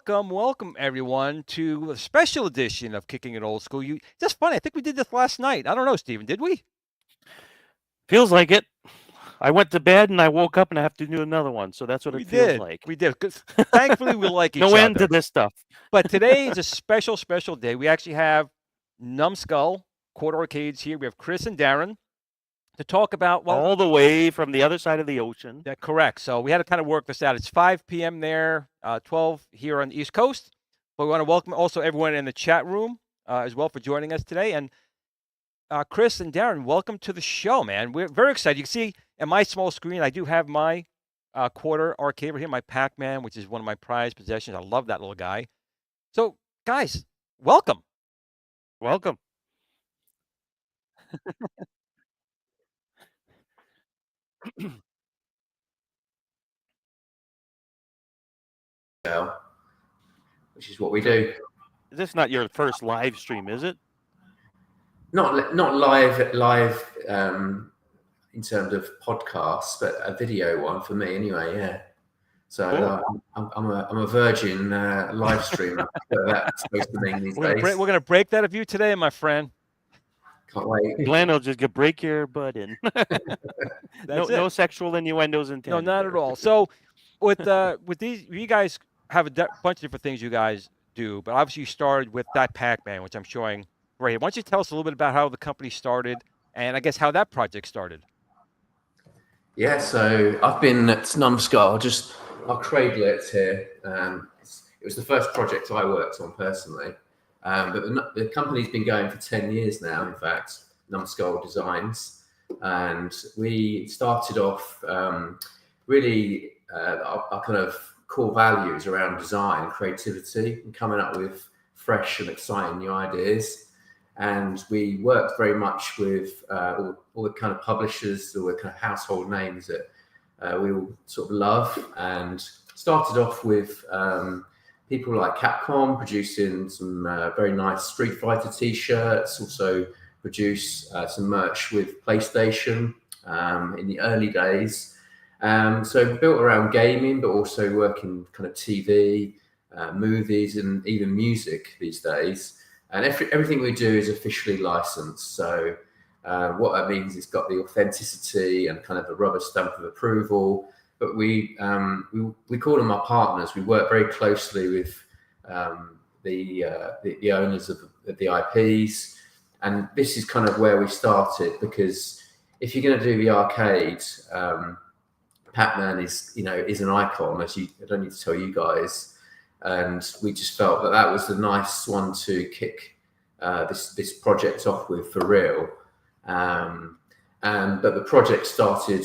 Welcome everyone to a special edition of Kicking It Old School. Just funny. I think we did this last night. I don't know, Steven, did we? Feels like it. I went to bed and I woke up and I have to do another one. So that's what it feels like. We did. Because thankfully we like each other. No end to this stuff. But today is a special day. We actually have Numskull, Quarter Arcades here. We have Chris and Darren to talk about all the way from the other side of the ocean. That's correct. So we had to kind of work this out. It's 5 p.m. there, 12 here on the East Coast. But we want to welcome also everyone in the chat room as well for joining us today. And Chris and Darren, welcome to the show, man. We're very excited. You can see on my small screen, I do have my Quarter Arcade right here, my Pac-Man, which is one of my prized possessions. I love that little guy. So, guys, welcome. Welcome. Which is what we do. This not your first live stream, is it? Not live in terms of podcasts, but a video one for me anyway. Yeah. So I'm a virgin live streamer. That's supposed to mean these days. We're gonna break that of you today, my friend. Can't wait. Glenn will just break your butt in. No sexual innuendos intended. No, not at all. So with these, you guys have a bunch of different things you guys do, but obviously you started with that Pac-Man, which I'm showing right here. Why don't you tell us a little bit about how the company started and I guess how that project started? Yeah, so I've been at Numskull, I'll cradle it here. It was the first project I worked on personally. But the company's been going for 10 years now, in fact, Numskull Designs. And we started off really our kind of core values around design, creativity, and coming up with fresh and exciting new ideas. And we worked very much with all the kind of publishers, all the kind of household names that we all sort of love, and started off with people like Capcom producing some very nice Street Fighter t-shirts, also produce some merch with PlayStation in the early days. So built around gaming, but also working kind of TV, movies, and even music these days. And everything we do is officially licensed. So what that means, it's got the authenticity and kind of the rubber stamp of approval. But we call them our partners. We work very closely with the owners of the IPs, and this is kind of where we started, because if you're going to do the arcade, Pac-Man is an icon, I don't need to tell you guys, and we just felt that was the nice one to kick this project off with for real. But the project started,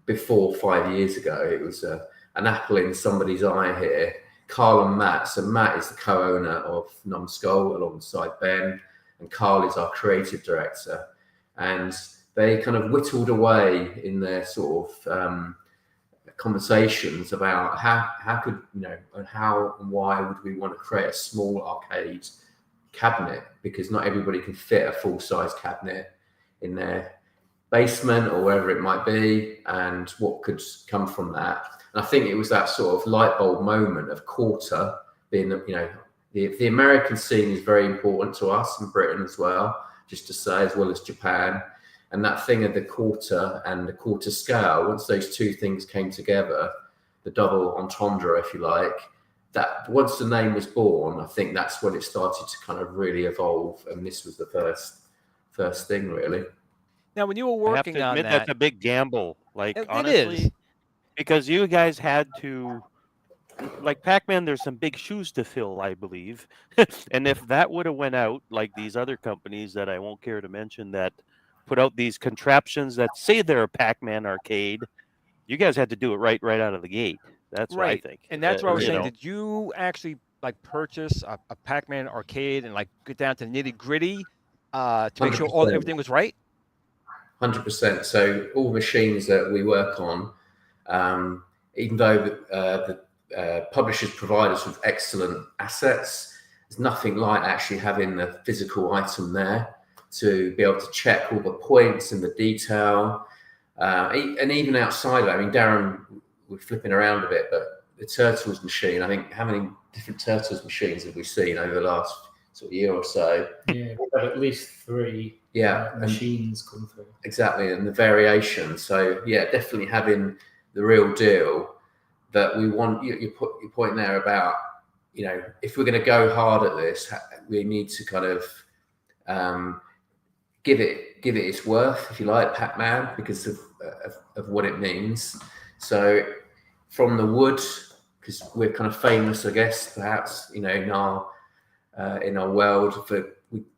before 5 years ago. It was an apple in somebody's eye here. Carl and Matt. So Matt is the co-owner of Numskull alongside Ben, and Carl is our creative director. And they kind of whittled away in their sort of conversations about how could, and how and why would we want to create a small arcade cabinet, because not everybody can fit a full-size cabinet in their basement or wherever it might be, and what could come from that. And I think it was that sort of light bulb moment of Quarter being, the American scene is very important to us, in Britain as well, just to say, as well as Japan. And that thing of the quarter and the quarter scale, once those two things came together, the double entendre, if you like, that once the name was born, I think that's when it started to kind of really evolve. And this was the first thing, really. Now, when you were working I have to admit, on that's a big gamble. Like, it honestly, is. because you guys had to, like Pac-Man, there's some big shoes to fill, I believe. And if that would have went out like these other companies that I won't care to mention that put out these contraptions that say they're a Pac-Man arcade, you guys had to do it right out of the gate. That's what I think. And that's what I was saying. know. Did you actually purchase a Pac-Man arcade and get down to nitty gritty to make sure 100%. everything was right? 100%. So all machines that we work on, even though the publishers provide us with excellent assets, there's nothing like actually having the physical item there to be able to check all the points and the detail. And even outside of it, I mean, Darren, we're flipping around a bit, but the Turtles machine, I think, how many different Turtles machines have we seen over the last sort of year or so? Yeah, we've had at least 3 machines come through. Exactly, and the variation. So, yeah, definitely having the real deal that we want. You put your point there about, if we're going to go hard at this, we need to kind of give it its worth, if you like, Pac-Man, because of what it means. So from the wood, because we're kind of famous, I guess, perhaps, in our world,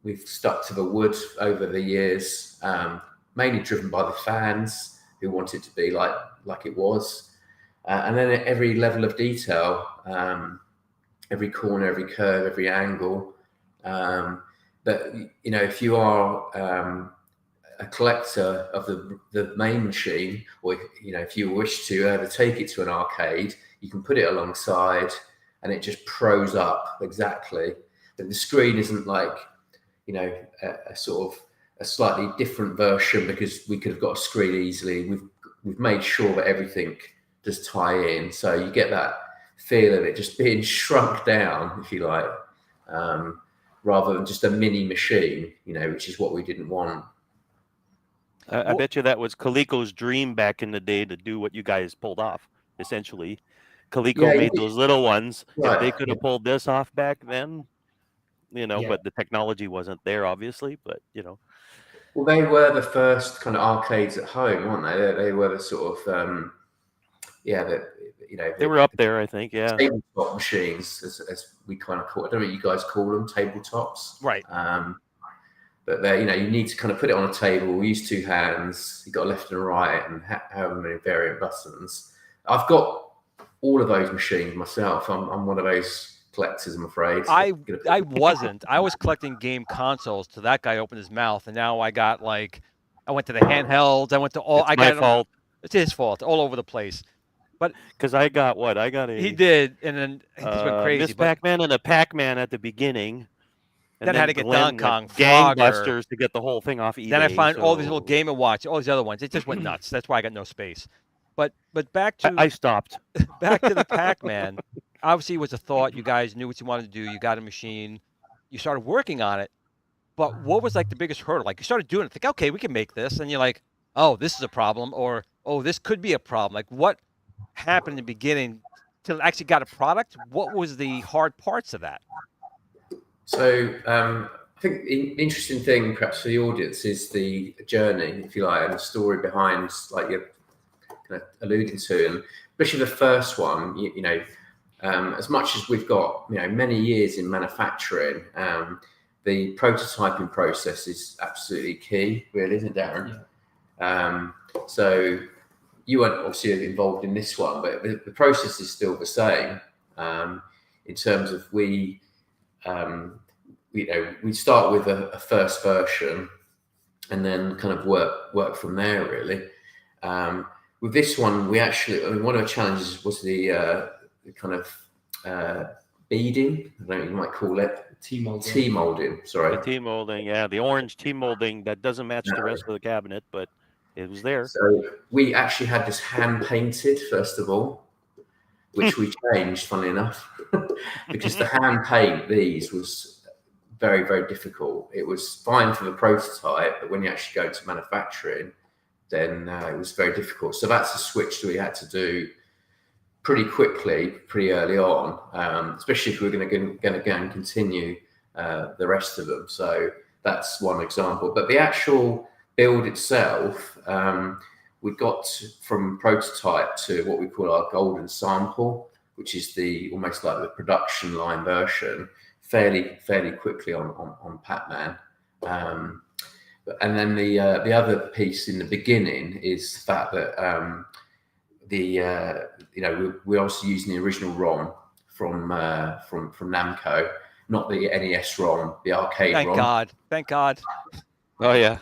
we've stuck to the wood over the years, mainly driven by the fans who want it to be like it was. And then at every level of detail, every corner, every curve, every angle. But if you are a collector of the main machine, or if you wish to ever take it to an arcade, you can put it alongside, and it just pros up exactly. But the screen isn't like a sort of a slightly different version, because we could have got a screen easily. We've made sure that everything does tie in, so you get that feel of it just being shrunk down, if you like. Rather than just a mini machine, which is what we didn't want. I bet you that was Coleco's dream back in the day, to do what you guys pulled off, essentially. Coleco made those little ones. Right. If they could have pulled this off back then, but the technology wasn't there, obviously, but, Well, they were the first kind of arcades at home, weren't they? They were the sort of, they were up there, I think, yeah. Tabletop machines, as we kind of call it. I don't know what you guys call them, tabletops. Right. But they, you need to kind of put it on a table, use 2 hands, you've got a left and a right, and however many variant buttons. I've got all of those machines myself. I'm one of those collectors, I'm afraid. I wasn't. I was collecting game consoles till that guy opened his mouth, and now I got I went to the handhelds. I went to all. It's my fault. It's his fault. All over the place. But because I got a. He did, and then he just went crazy. This Pac-Man and a Pac-Man at the beginning. And then I had to get Donkey Kong, gangbusters to get the whole thing off eBay. Then I found all these little Game & Watch, all these other ones. It just went nuts. That's why I got no space. But back to I stopped. Back to the Pac-Man. obviously it was a thought. You guys knew what you wanted to do. You got a machine. You started working on it. But what was like the biggest hurdle? Like you started doing it, think, okay, we can make this, and you're like, oh, this is a problem, or oh, this could be a problem. Like what happened in the beginning till it actually got a product? What was the hard parts of that? So I think the interesting thing, perhaps for the audience, is the journey, if you like, and the story behind, like you're kind of alluding to, and especially the first one. You know, as much as we've got many years in manufacturing, the prototyping process is absolutely key, really, isn't it, Darren? Yeah. So you weren't obviously involved in this one, but the process is still the same in terms of we start with a first version and then kind of work from there, really. With this one, we actually, one of the challenges was the kind of beading, I don't know, you might call it. T-molding, sorry. The T-molding, yeah. The orange T-molding that doesn't match the rest of the cabinet, but it was there. So we actually had this hand-painted, first of all, which we changed, funnily enough, because the hand paint these was very, very difficult. It was fine for the prototype, but when you actually go to manufacturing, then it was very difficult. So that's a switch that we had to do pretty quickly, pretty early on, especially if we were going to go and continue the rest of them. So that's one example. But the actual build itself, we got from prototype to what we call our golden sample, which is the almost like the production line version, fairly quickly on Pac-Man. And then the other piece in the beginning is the fact that we're obviously using the original ROM from Namco, not the NES ROM, the arcade ROM. Thank God. Oh yeah.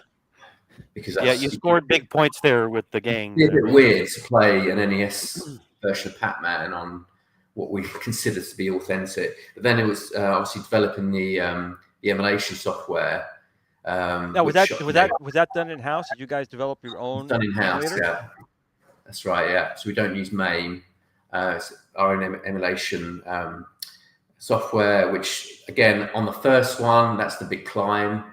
Because you scored big points there with the gang. It's a bit weird to play an NES version of Pac-Man on what we consider to be authentic. But then it was obviously developing the emulation software. Now, was that done in house? Did you guys develop your own? Done in house, emulator? yeah. That's right, yeah. So we don't use MAME, it's our own emulation software. Which again, on the first one, that's the big climb,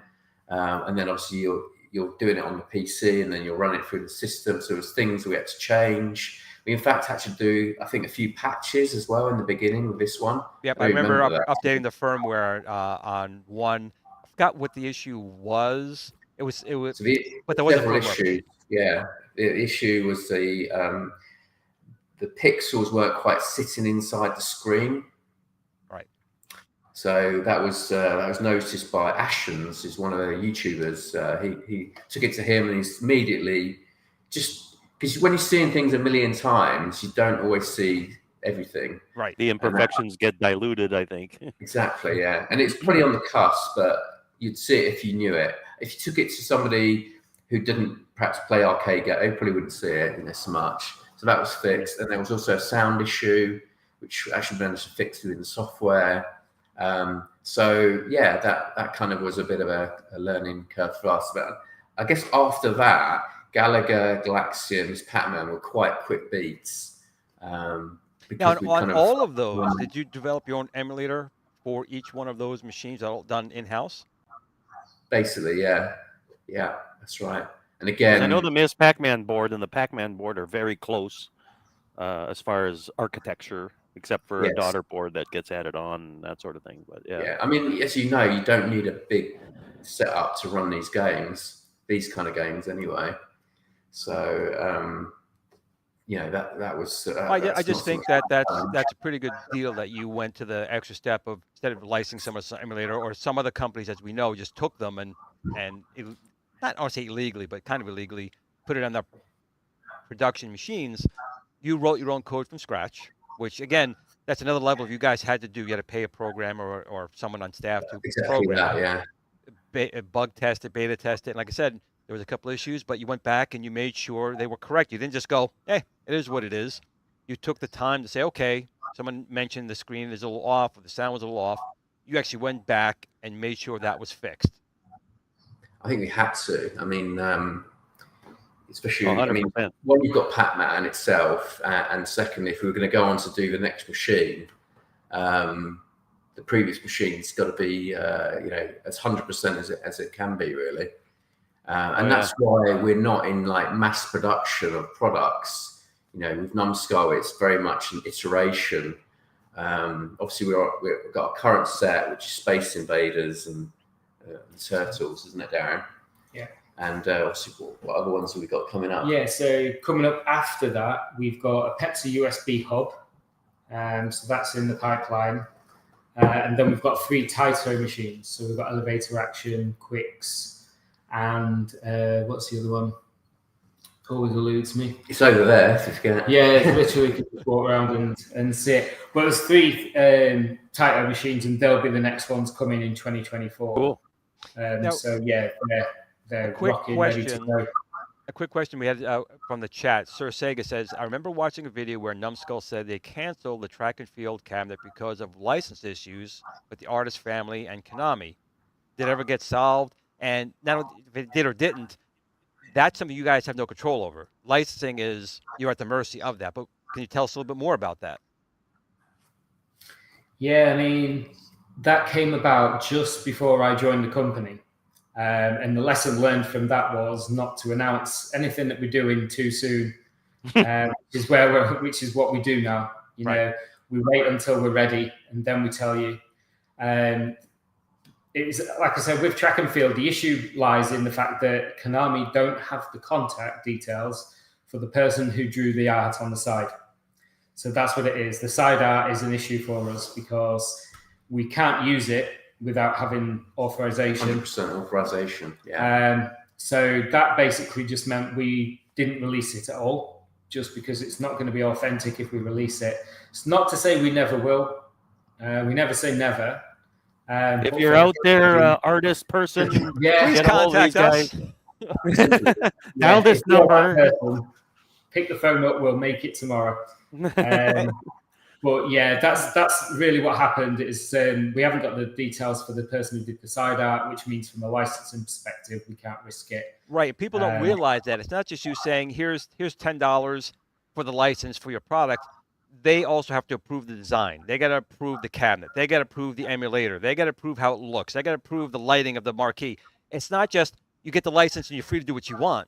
and then obviously you're doing it on the PC, and then you'll run it through the system. So there's things we had to change. We in fact had to do, I think, a few patches as well in the beginning with this one. Yep, I remember updating the firmware on one. I forgot what the issue was. It was, so but there was a firmware issue. Yeah, the issue was the pixels weren't quite sitting inside the screen. Right. So that was noticed by Ashens, who's one of the YouTubers. He took it to him, and he's immediately, just because when you're seeing things a million times, you don't always see everything. Right. The imperfections get diluted, I think. Exactly, yeah. And it's pretty on the cusp, but you'd see it if you knew it. If you took it to somebody who didn't perhaps play arcade game, they probably wouldn't see it so much. So that was fixed. And there was also a sound issue, which actually managed to fix within the software. So yeah, that kind of was a bit of a learning curve for us. But I guess after that, Gallagher, Galaxians, Pac-Man were quite quick beats. Now, on all of those, did you develop your own emulator for each one of those machines, all done in-house? Basically, yeah. Yeah, that's right. And again, I know the Ms. Pac-Man board and the Pac-Man board are very close as far as architecture, except for a daughter board that gets added on, that sort of thing. But yeah. I mean, as you know, you don't need a big setup to run these games, these kind of games anyway. So, that was. I just think that's a pretty good deal that you went to the extra step of, instead of licensing some emulator, or some other companies, as we know, just took them and not, I want to say illegally, but kind of illegally, put it on their production machines. You wrote your own code from scratch, which again, that's another level you guys had to do. You had to pay a programmer or someone on staff to program it, bug test it, beta test it. And like I said, there was a couple issues, but you went back and you made sure they were correct. You didn't just go, hey, it is what it is. You took the time to say, okay, someone mentioned the screen is a little off, or the sound was a little off. You actually went back and made sure that was fixed. I think we had to. I mean, especially, 100%. I mean, one, you've got Pac-Man itself, and secondly, if we were going to go on to do the next machine, The previous machine's got to be as 100% as it can be, really. And that's why we're not in like mass production of products. With Numskull, it's very much an iteration. Obviously, we've got a current set, which is Space Invaders and Turtles, isn't it, Darren? Yeah. And obviously, what other ones have we got coming up? Yeah, so coming up after that, we've got a Pepsi USB hub. So that's in the pipeline. And then we've got 3 Taito machines. So we've got Elevator Action, Quicks, and what's the other one? Always eludes me. It's over there. Yeah, it's literally can just walk around and see it. But there's 3 Taito machines, and they'll be the next ones coming in 2024. Cool. So yeah, they're rocking, ready to go. A quick question we had from the chat. Sir Sega says, I remember watching a video where Numskull said they canceled the track and field cabinet because of license issues with the artist family and Konami. Did it ever get solved? And not if it did or didn't, that's something you guys have no control over. Licensing is, you're at the mercy of that. But can you tell us a little bit more about that? Yeah, I mean, that came about just before I joined the company. And the lesson learned from that was not to announce anything that we're doing too soon, which is what we do now. You know, we wait until we're ready and then we tell you. It's like I said, with track and field, the issue lies in the fact that Konami don't have the contact details for the person who drew the art on the side. So that's what it is. The side art is an issue for us because we can't use it without having authorization. 100% authorization, yeah. So that basically just meant we didn't release it at all, just because it's not going to be authentic if we release it. It's not to say we never will. We never say never. If you're out there, artist person, please contact us. Dial this number. Pick the phone up. We'll make it tomorrow. But yeah, that's really what happened. Is we haven't got the details for the person who did the side art, which means from a licensing perspective, we can't risk it. Right. People don't realize that it's not just you saying here's $10 for the license for your product. They also have to approve the design. They got to approve the cabinet. They got to approve the emulator. They got to approve how it looks. They got to approve the lighting of the marquee. It's not just you get the license and you're free to do what you want.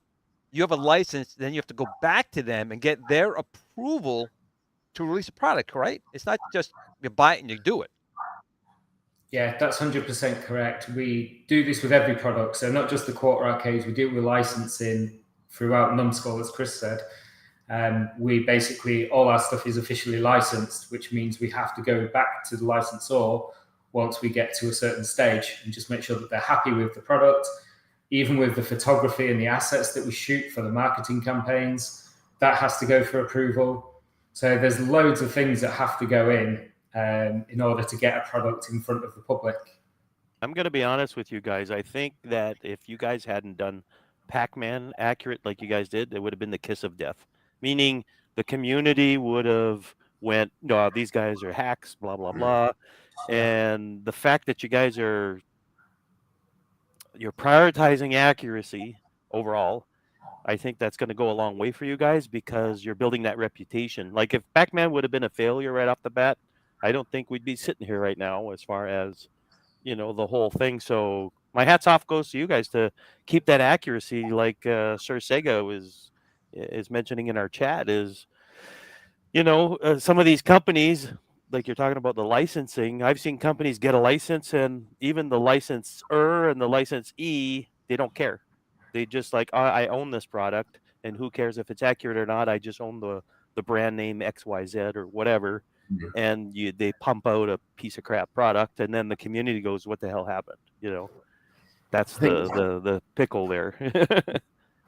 You have a license, then you have to go back to them and get their approval to release a product, right? It's not just you buy it and you do it. Yeah, that's 100% correct. We do this with every product. So not just the quarter arcades, we do it with licensing throughout Numskull, as Chris said. We basically, all our stuff is officially licensed, which means we have to go back to the licensor once we get to a certain stage and just make sure that they're happy with the product. Even with the photography and the assets that we shoot for the marketing campaigns, that has to go for approval. So there's loads of things that have to go in order to get a product in front of the public. I'm going to be honest with you guys. I think that if you guys hadn't done Pac-Man accurate like you guys did, it would have been the kiss of death. Meaning the community would have went, no, these guys are hacks, blah, blah, blah. And the fact that you're prioritizing accuracy overall, I think that's going to go a long way for you guys because you're building that reputation. Like if Pac-Man would have been a failure right off the bat, I don't think we'd be sitting here right now as far as, the whole thing. So my hats off goes to you guys to keep that accuracy like Sir Sega is mentioning in our chat is, some of these companies, like you're talking about the licensing, I've seen companies get a license and even the licensor and the licensee, they don't care. They just like, I own this product and who cares if it's accurate or not? I just own the brand name XYZ or whatever. Mm-hmm. And they pump out a piece of crap product and then the community goes, what the hell happened? That's the pickle there.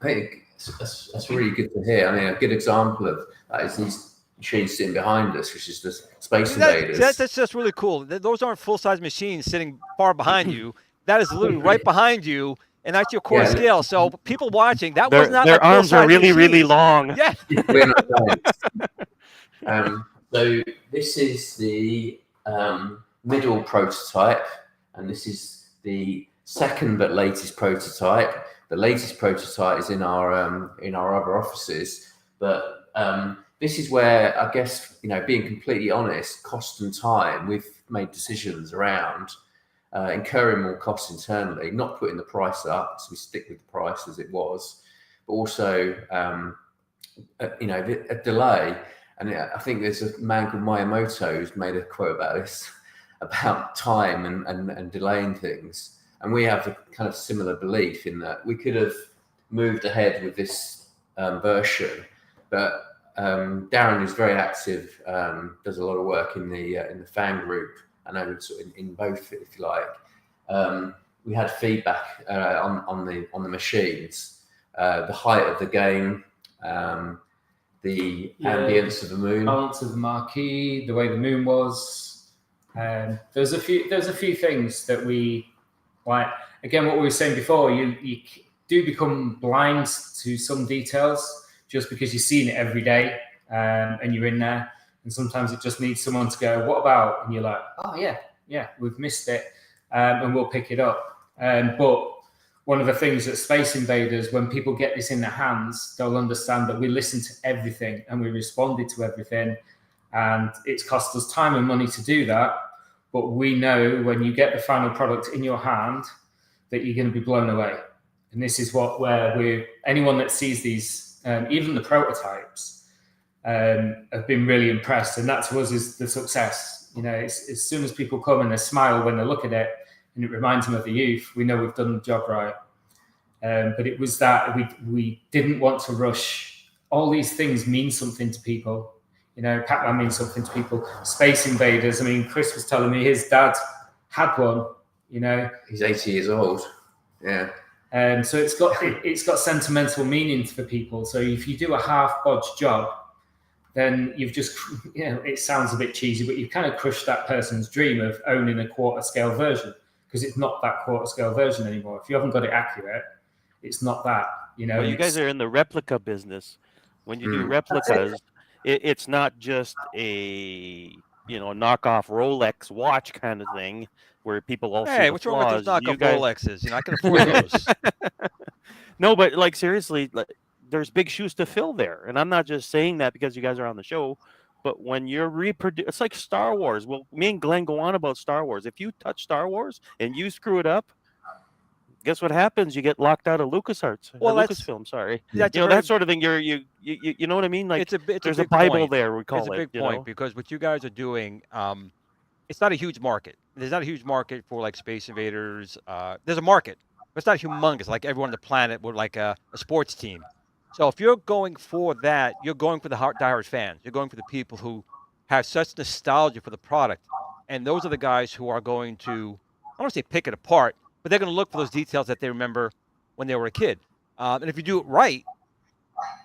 I think that's really good to hear. I mean, a good example of that is these machines sitting behind us, which is the Space Invaders. That's just really cool. Those aren't full-size machines sitting far behind you. That is literally right behind you, and that's your core scale. So people watching, that was not their arms are really, really long. Yeah. We're not so this is the middle prototype, and this is the second but latest prototype. The latest prototype is in our other offices, but this is where I guess, being completely honest, cost and time, we've made decisions around incurring more costs internally, not putting the price up, so we stick with the price as it was, but also, a delay. And I think there's a man called Miyamoto who's made a quote about this, about time and delaying things. And we have a kind of similar belief in that we could have moved ahead with this version, but Darren is very active, does a lot of work in the fan group. I know sort of in both, if you like. We had feedback on the machines, the height of the game, the ambience of the moon, balance of the marquee, the way the moon was. There's a few things that we like. Again, what we were saying before, you do become blind to some details just because you've seen it every day and you're in there. And sometimes it just needs someone to go, what about? And you're like, oh, yeah, we've missed it. And we'll pick it up. But one of the things at Space Invaders, when people get this in their hands, they'll understand that we listened to everything and we responded to everything. And it's cost us time and money to do that. But we know when you get the final product in your hand that you're going to be blown away. And this is anyone that sees these, even the prototypes, have been really impressed. And that to us is the success. As soon as people come and they smile when they look at it, and it reminds them of the youth, we know we've done the job right. But it was that we didn't want to rush. All these things mean something to people. Pac-Man means something to people. Space Invaders. I mean, Chris was telling me his dad had one. He's 80 years old. Yeah. So it's got sentimental meaning for people. So if you do a half-bodged job, then you've just, it sounds a bit cheesy, but you've kind of crushed that person's dream of owning a quarter-scale version, because it's not that quarter-scale version anymore. If you haven't got it accurate, it's not that. Well, you guys are in the replica business. When you do replicas, it's not just a knockoff Rolex watch kind of thing where people all see the what's wrong with those flaws. knockoff Rolexes? I can afford those. No, but like seriously, there's big shoes to fill there, and I'm not just saying that because you guys are on the show. But when you're it's like Star Wars. Well, me and Glenn go on about Star Wars. If you touch Star Wars and you screw it up, guess what happens? You get locked out of LucasArts. Well, Lucasfilm. Sorry, that's that sort of thing. You know what I mean? Like there's a Bible point. there. We call it's it. It's a big point because what you guys are doing, it's not a huge market. There's not a huge market for like Space Invaders. There's a market, but it's not humongous. Like everyone on the planet would like a sports team. So if you're going for that, you're going for the diehard fans. You're going for the people who have such nostalgia for the product. And those are the guys who are going to, I don't want to say pick it apart, but they're going to look for those details that they remember when they were a kid. And if you do it right,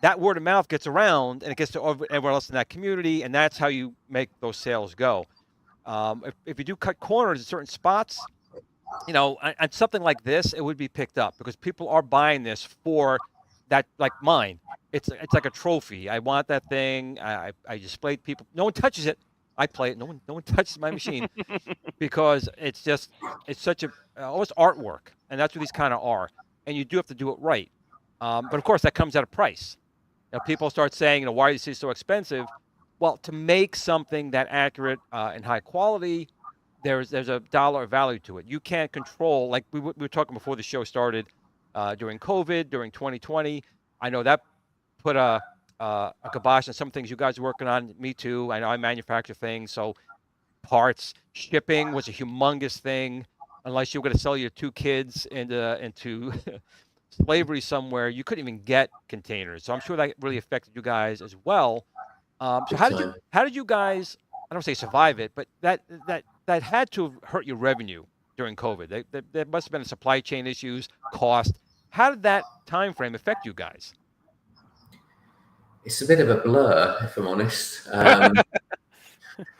that word of mouth gets around and it gets to everyone else in that community. And that's how you make those sales go. If you do cut corners in certain spots, on something like this, it would be picked up because people are buying this for that, like mine. It's like a trophy. I want that thing. I displayed people. No one touches it. I play it. No one touches my machine because it's such a almost artwork, and that's what these kind of are. And you do have to do it right. But of course, that comes at a price. People start saying, why are these so expensive? Well, to make something that accurate and high quality, there's a dollar value to it. You can't control, like we were talking before the show started, during COVID, during 2020. I know that put a kibosh on some things you guys are working on. Me too. I know I manufacture things, so parts, shipping was a humongous thing. Unless you were going to sell your 2 kids into slavery somewhere, you couldn't even get containers. So I'm sure that really affected you guys as well. So how did you guys? I don't say survive it, but that had to have hurt your revenue during COVID. There must have been supply chain issues, cost. How did that time frame affect you guys? It's a bit of a blur, if I'm honest.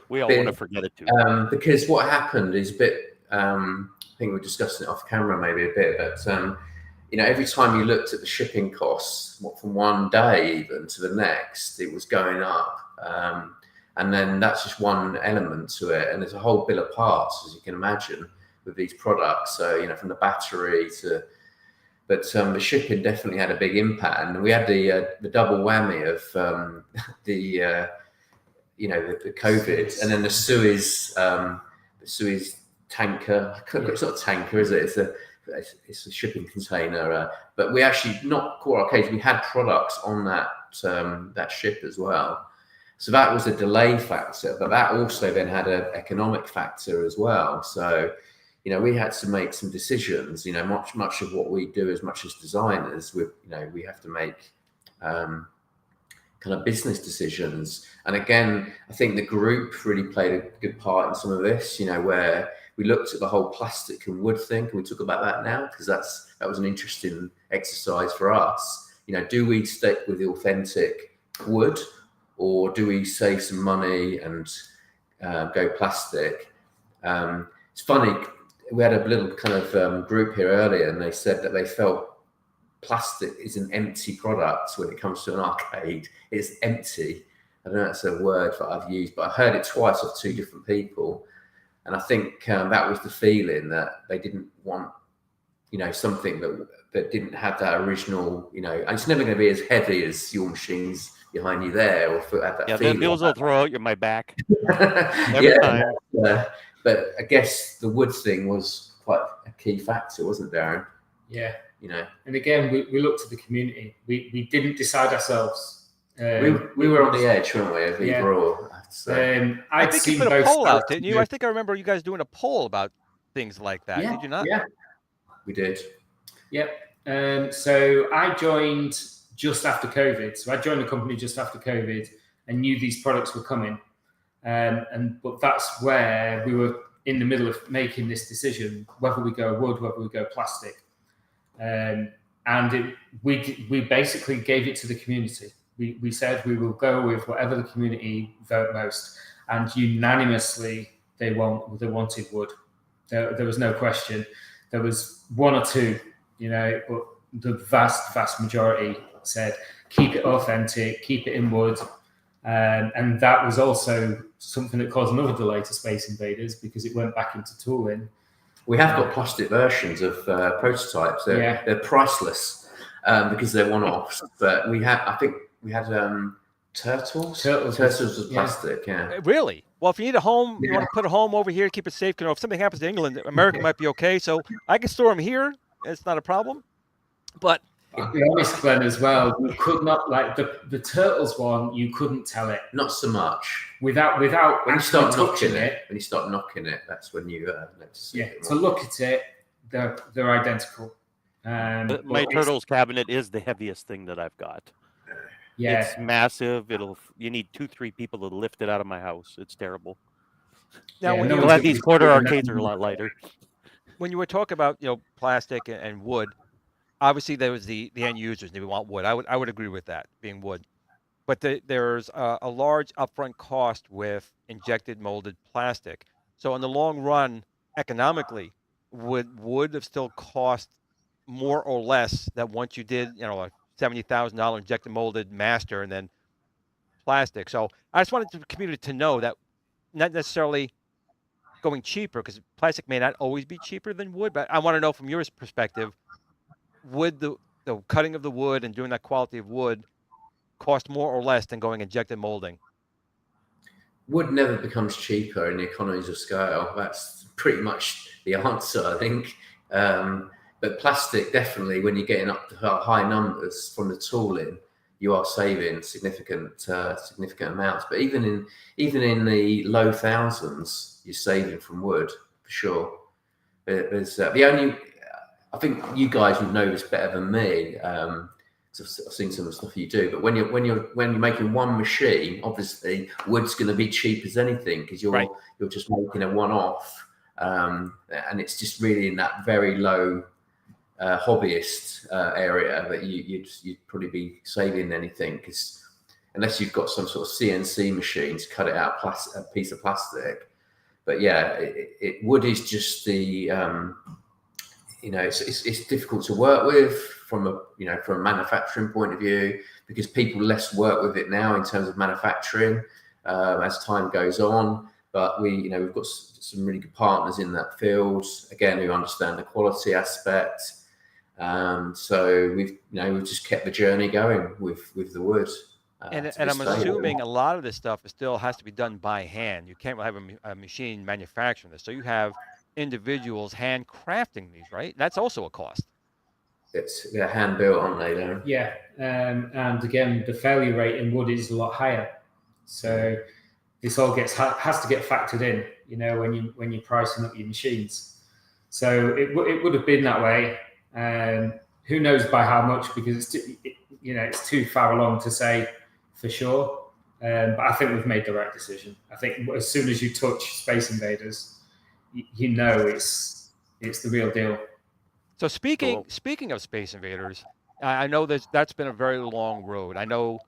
We all want to forget it too. Because what happened is a bit. I think we're discussing it off camera maybe a bit, but every time you looked at the shipping costs, from one day even to the next, it was going up. And then that's just one element to it, and there's a whole bill of parts, as you can imagine, with these products. So from the battery to But the shipping definitely had a big impact, and we had the double whammy of the COVID, and then the Suez tanker. It's not a tanker, is it? It's a shipping container. But we actually, not Core Arcades, we had products on that ship as well. So that was a delay factor, but that also then had an economic factor as well. So, we had to make some decisions. Much of what we do, as much as designers, we have to make kind of business decisions. And again, I think the group really played a good part in some of this. Where we looked at the whole plastic and wood thing. Can we talk about that now? Because that was an interesting exercise for us. Do we stick with the authentic wood, or do we save some money and go plastic? It's funny. We had a little kind of group here earlier, and they said that they felt plastic is an empty product when it comes to an arcade. It's empty. I don't know if that's a word that I've used, but I heard it twice of two different people. And I think that was the feeling, that they didn't want, something that didn't have that original, and it's never going to be as heavy as your machines behind you there, or have that feeling. The bills will throw out my back every time. But I guess the wood thing was quite a key factor, wasn't it, Darren? Yeah. And again, we looked at the community. We didn't decide ourselves. We were on the edge, weren't we? Of either or. I think you put a poll out, didn't you? I think I remember you guys doing a poll about things like that. Yeah, did you not? Yeah, we did. Yep. So I joined just after COVID. So I joined the company just after COVID and knew these products were coming. But that's where we were in the middle of making this decision, whether we go wood, whether we go plastic. We basically gave it to the community. We said we will go with whatever the community vote most, and unanimously they wanted wood. There was no question. There was one or two, but the vast majority said keep it authentic, keep it in wood. And that was also something that caused another delay to Space Invaders, because it went back into tooling. We have got plastic versions of prototypes. They're priceless because they're one-offs. But I think we had turtles. Turtles was plastic. Yeah. Really? Well, if you need a home, you want to put a home over here, keep it safe. If something happens to England, America might be okay. So I can store them here. It's not a problem. But I'll be honest, Glenn, as well. You could not, like the turtles one. You couldn't tell it. Not so much. Without when you start touching it. When you start knocking it, that's when you notice. Yeah. To look at it, they're identical. My turtles cabinet is the heaviest thing that I've got. Yeah. It's massive. You need 2-3 people to lift it out of my house. It's terrible. Now, when you glad these quarter arcades are a lot lighter. When you were talking about plastic and wood, obviously there was the end users. They want wood. I would agree with that, being wood. But there's a large upfront cost with injected molded plastic. So in the long run, economically, would wood have still cost more or less than once you did a $70,000 injected molded master and then plastic? So I just wanted the community to know that not necessarily going cheaper, because plastic may not always be cheaper than wood, but I want to know from your perspective, would the cutting of the wood and doing that quality of wood cost more or less than going injected molding? Wood never becomes cheaper in the economies of scale. That's pretty much the answer, I think. But plastic, definitely, when you're getting up to high numbers from the tooling, you are saving significant amounts. But even in the low thousands, you're saving from wood for sure. There's I think you guys would know this better than me. I've seen some of the stuff you do. But when you're making one machine, obviously wood's going to be cheap as anything, because you're just making a one-off, and it's just really in that very low hobbyist area that you'd probably be saving anything, because unless you've got some sort of CNC machine to cut it out a piece of plastic. But yeah, wood is just the it's difficult to work with from a manufacturing point of view, because people less work with it now in terms of manufacturing as time goes on. But we've got some really good partners in that field, again, who understand the quality aspect. So we've just kept the journey going with the wood. And to I'm this day. assuming a lot of this stuff still has to be done by hand. You can't have a machine manufacturing this. So you have individuals handcrafting these, right? That's also a cost. It's hand built, aren't they? Darren? Yeah, and again, the failure rate in wood is a lot higher. So this all has to get factored in, when you're pricing up your machines. So it would have been that way. Who knows by how much, because it's too far along to say for sure. But I think we've made the right decision. I think as soon as you touch Space Invaders, it's the real deal. So speaking of Space Invaders, I know that's been a very long road. I know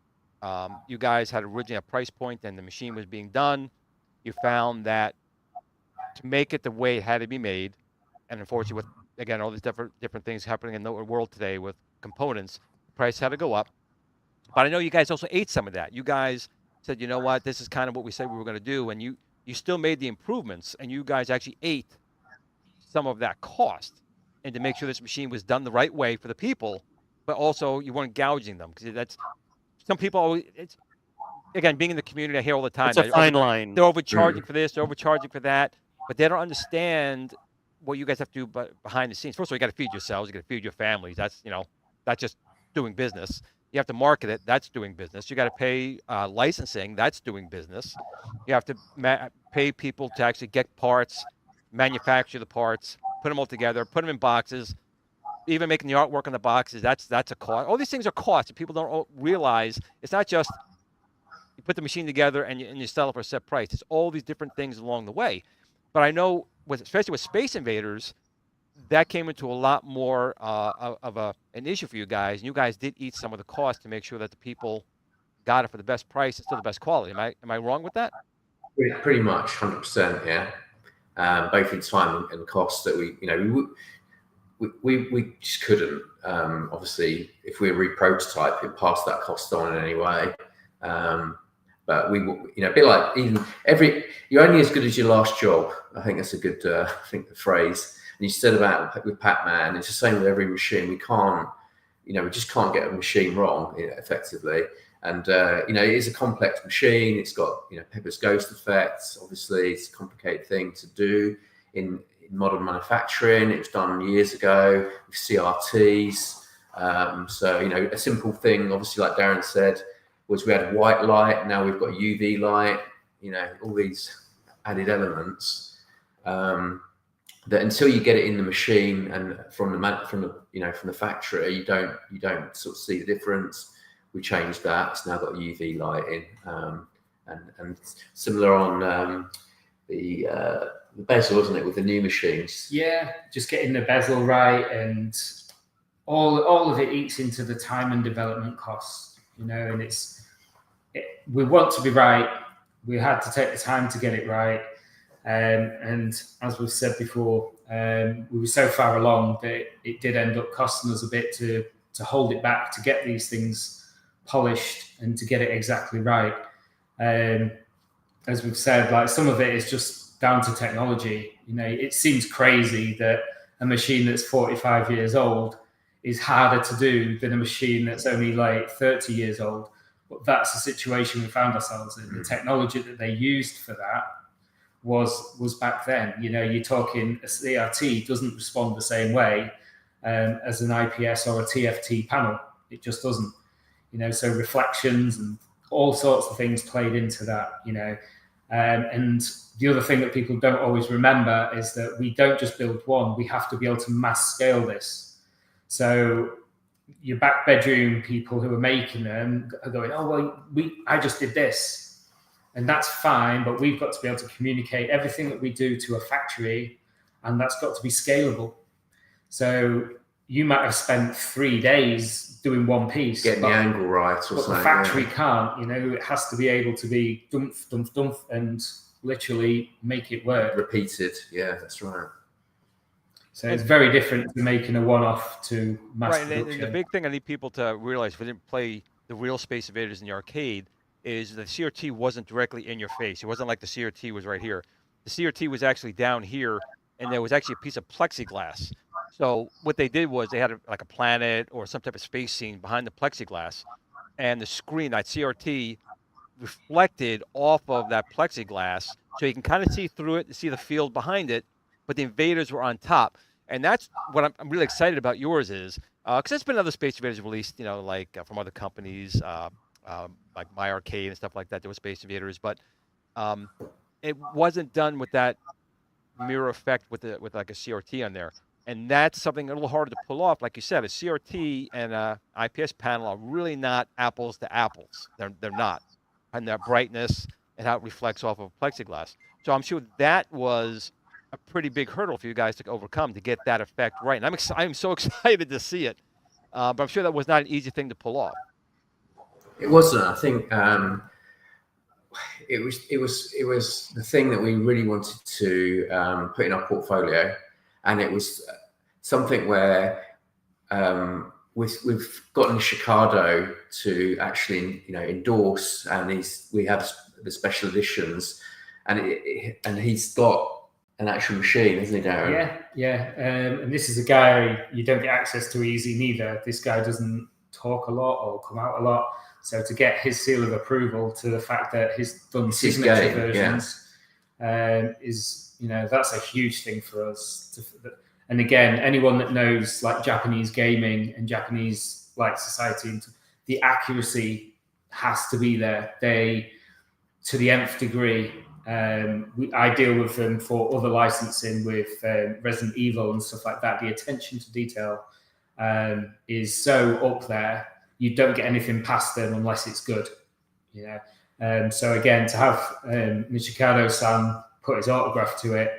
you guys had originally a price point, and the machine was being done. You found that to make it the way it had to be made, and unfortunately, with again all these different things happening in the world today with components, the price had to go up. But I know you guys also ate some of that. You guys said, you know what, this is kind of what we said we were going to do, and you still made the improvements, and you guys actually ate some of that cost, and to make sure this machine was done the right way for the people, but also you weren't gouging them, because that's some people always. It's again being in the community, I hear all the time. It's a fine line. They're overcharging for this, they're overcharging for that, but they don't understand what you guys have to do behind the scenes. First of all, you got to feed yourselves, you got to feed your families. That's that's just doing business. You have to market it. That's doing business. You got to pay licensing. That's doing business. You have to pay people to actually get parts, manufacture the parts, put them all together, put them in boxes, even making the artwork on the boxes. That's a cost. All these things are costs that people don't realize. It's not just you put the machine together and you sell it for a set price. It's all these different things along the way. But I know, especially with Space Invaders, that came into a lot more of an issue for you guys. And you guys did eat some of the cost to make sure that the people got it for the best price and still the best quality. Am I wrong with that? Pretty much, 100%. Yeah, both in time and cost that we just couldn't. Obviously, if we re-prototype, it passed that cost on in any way. But we, a bit like you're only as good as your last job. I think that's a good, the phrase. And you said about with Pac-Man, it's the same with every machine. We can't, we just can't get a machine wrong effectively. And it is a complex machine. It's got Pepper's ghost effects. Obviously, it's a complicated thing to do in modern manufacturing. It was done years ago with CRTs. So a simple thing, obviously, like Darren said, was we had white light. Now we've got UV light. All these added elements that until you get it in the machine and from the factory, you don't sort of see the difference. We changed that. It's now got UV light in, and similar on the bezel, isn't it, with the new machines? Yeah, just getting the bezel right, and all of it eats into the time and development costs. And we want to be right. We had to take the time to get it right, and as we've said before, we were so far along that it did end up costing us a bit to hold it back, to get these things polished and to get it exactly right. As we've said, like, some of it is just down to technology. It seems crazy that a machine that's 45 years old is harder to do than a machine that's only like 30 years old. But that's the situation we found ourselves in. The technology that they used for that was back then. You're talking a CRT doesn't respond the same way as an IPS or a TFT panel. It just doesn't. So reflections and all sorts of things played into that. And the other thing that people don't always remember is that we don't just build one. We have to be able to mass scale this. So your back bedroom people who are making them are going, oh, well, I just did this. And that's fine, but we've got to be able to communicate everything that we do to a factory, and that's got to be scalable. So you might have spent 3 days doing one piece. Getting the angle right or something. But the factory can't, it has to be able to be dump, dump, dump, and literally make it work. Repeated, yeah, that's right. So it's very different to making a one-off to mass production. And the big thing I need people to realize, if we didn't play the real Space Invaders in the arcade, is the CRT wasn't directly in your face. It wasn't like the CRT was right here. The CRT was actually down here, and there was actually a piece of plexiglass. So what they did was they had like a planet or some type of space scene behind the plexiglass, and the screen, that CRT, reflected off of that plexiglass, so you can kind of see through it and see the field behind it, but the invaders were on top. And that's what I'm really excited about yours is, because there's been other Space Invaders released, like from other companies, like My Arcade and stuff like that. There was Space Invaders, but um, it wasn't done with that mirror effect with like a CRT on there. And that's something a little harder to pull off. Like you said, a CRT and a IPS panel are really not apples to apples. They're not. And their brightness and how it reflects off of plexiglass. So I'm sure that was a pretty big hurdle for you guys to overcome to get that effect right. And I'm so excited to see it. But I'm sure that was not an easy thing to pull off. It wasn't. I think it was the thing that we really wanted to put in our portfolio, and it was something where we've gotten Chicago to actually endorse, and we have the special editions, and he's got an actual machine, isn't he, Darren? Yeah. And this is a guy you don't get access to easy neither. This guy doesn't talk a lot or come out a lot. So to get his seal of approval to the fact that he's done signature versions is, that's a huge thing for us. And again, anyone that knows like Japanese gaming and Japanese like society, the accuracy has to be there. They, to the nth degree. I deal with them for other licensing with Resident Evil and stuff like that. The attention to detail is so up there. You don't get anything past them unless it's good, So again, to have Michikado-san put his autograph to it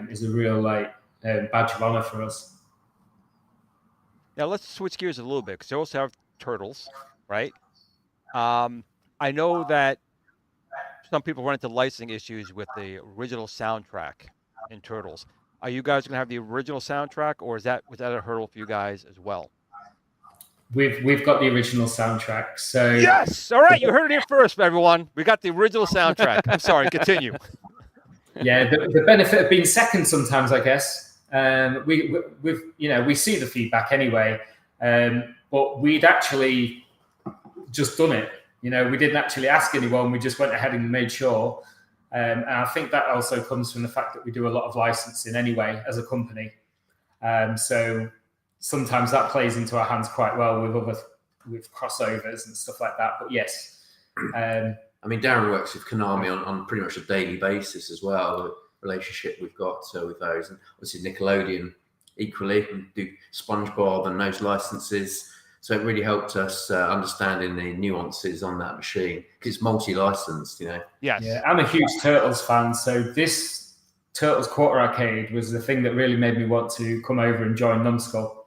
is a real badge of honor for us. Now let's switch gears a little bit because they also have Turtles, right? I know that some people run into licensing issues with the original soundtrack in Turtles. Are you guys going to have the original soundtrack, or was that a hurdle for you guys as well? We've got the original soundtrack. So yes, all right, you heard it here first, everyone. We got the original soundtrack. I'm sorry, continue. Yeah, the benefit of being second sometimes, I guess. We see the feedback anyway, but we'd actually just done it. We didn't actually ask anyone. We just went ahead and made sure. And I think that also comes from the fact that we do a lot of licensing anyway as a company. So sometimes that plays into our hands quite well with crossovers and stuff like that. But yes. Darren works with Konami on pretty much a daily basis as well. The relationship we've got with those. And obviously Nickelodeon equally. We do SpongeBob and those licenses. So it really helped us understanding the nuances on that machine because it's multi-licensed, Yes. Yeah, I'm a huge Turtles fan, so this Turtles Quarter Arcade was the thing that really made me want to come over and join Numskull.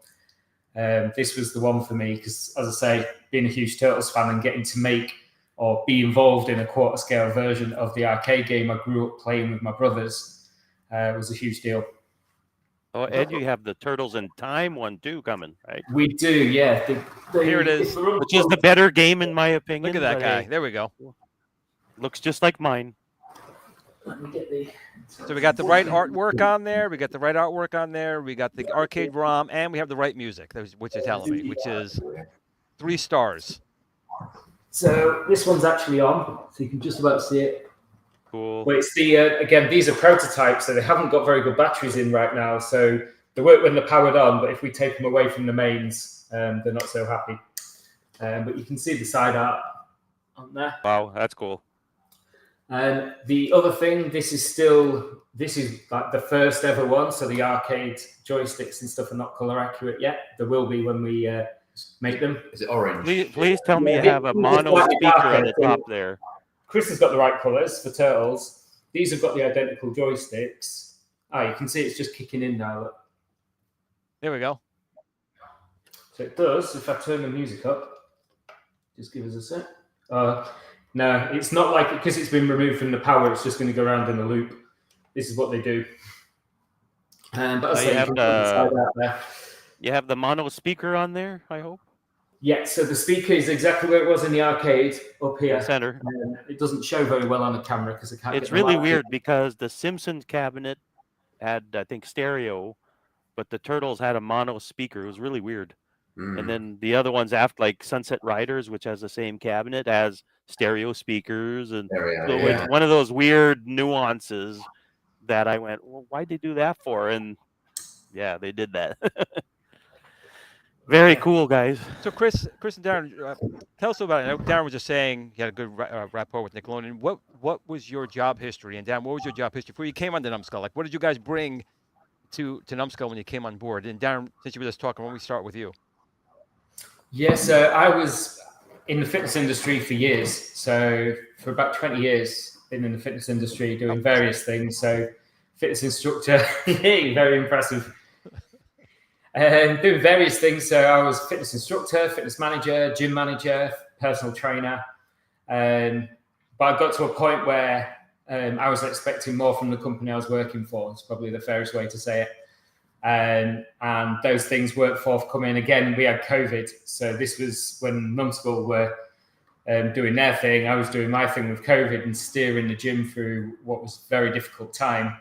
This was the one for me because, as I say, being a huge Turtles fan and getting to make or be involved in a quarter scale version of the arcade game I grew up playing with my brothers was a huge deal. Oh, Ed, you have the Turtles in Time one too coming, right? We do, yeah. Here it is. Which is the better game in my opinion. Look at that guy. There we go. Looks just like mine. Let me get the... So we got the right artwork on there. We got the arcade ROM, and we have the right music, which is telling me, which is 3 stars. So this one's actually on, so you can just about see it. Cool. But it's again, these are prototypes, so they haven't got very good batteries in right now. So they work when they're powered on, but if we take them away from the mains, they're not so happy. But you can see the side art on there. Wow, that's cool. And the other thing, this is like the first ever one. So the arcade joysticks and stuff are not color accurate yet. There will be when we make them. Is it orange? Please tell me you have a mono speaker on the top there. Chris has got the right colours for Turtles. These have got the identical joysticks. You can see it's just kicking in now. Look. There we go. So it does, if I turn the music up, just give us a sec. No, it's not like, because it's been removed from the power, it's just going to go around in a loop. This is what they do. But you have the mono speaker on there, I hope? Yeah, so the speaker is exactly where it was in the arcade, up here. Center. It doesn't show very well on the camera because I can't. It's really weird because the Simpsons cabinet had, I think, stereo, but the Turtles had a mono speaker. It was really weird. Mm. And then the other ones after, like Sunset Riders, which has the same cabinet, has stereo speakers, and Stereo, so yeah. it's one of those weird nuances that I went, well, why'd they do that for? And yeah, they did that. Very Yeah. cool, guys. So Chris and Darren, tell us about it. I know Darren was just saying he had a good rapport with Nickelodeon. What was your job history? And Darren, what was your job history before you came on to Numskull? Like, what did you guys bring to Numskull when you came on board? And Darren, since you were just talking, why don't we start with you? Yeah, so I was in the fitness industry for years. So for about 20 years, been in the fitness industry doing various things. So fitness instructor, very impressive. Doing various things. So I was fitness instructor, fitness manager, gym manager, personal trainer. But I got to a point where I was expecting more from the company I was working for. It's probably the fairest way to say it. And those things weren't forthcoming. Again, we had COVID. So this was when Numskull were doing their thing. I was doing my thing with COVID and steering the gym through what was a very difficult time.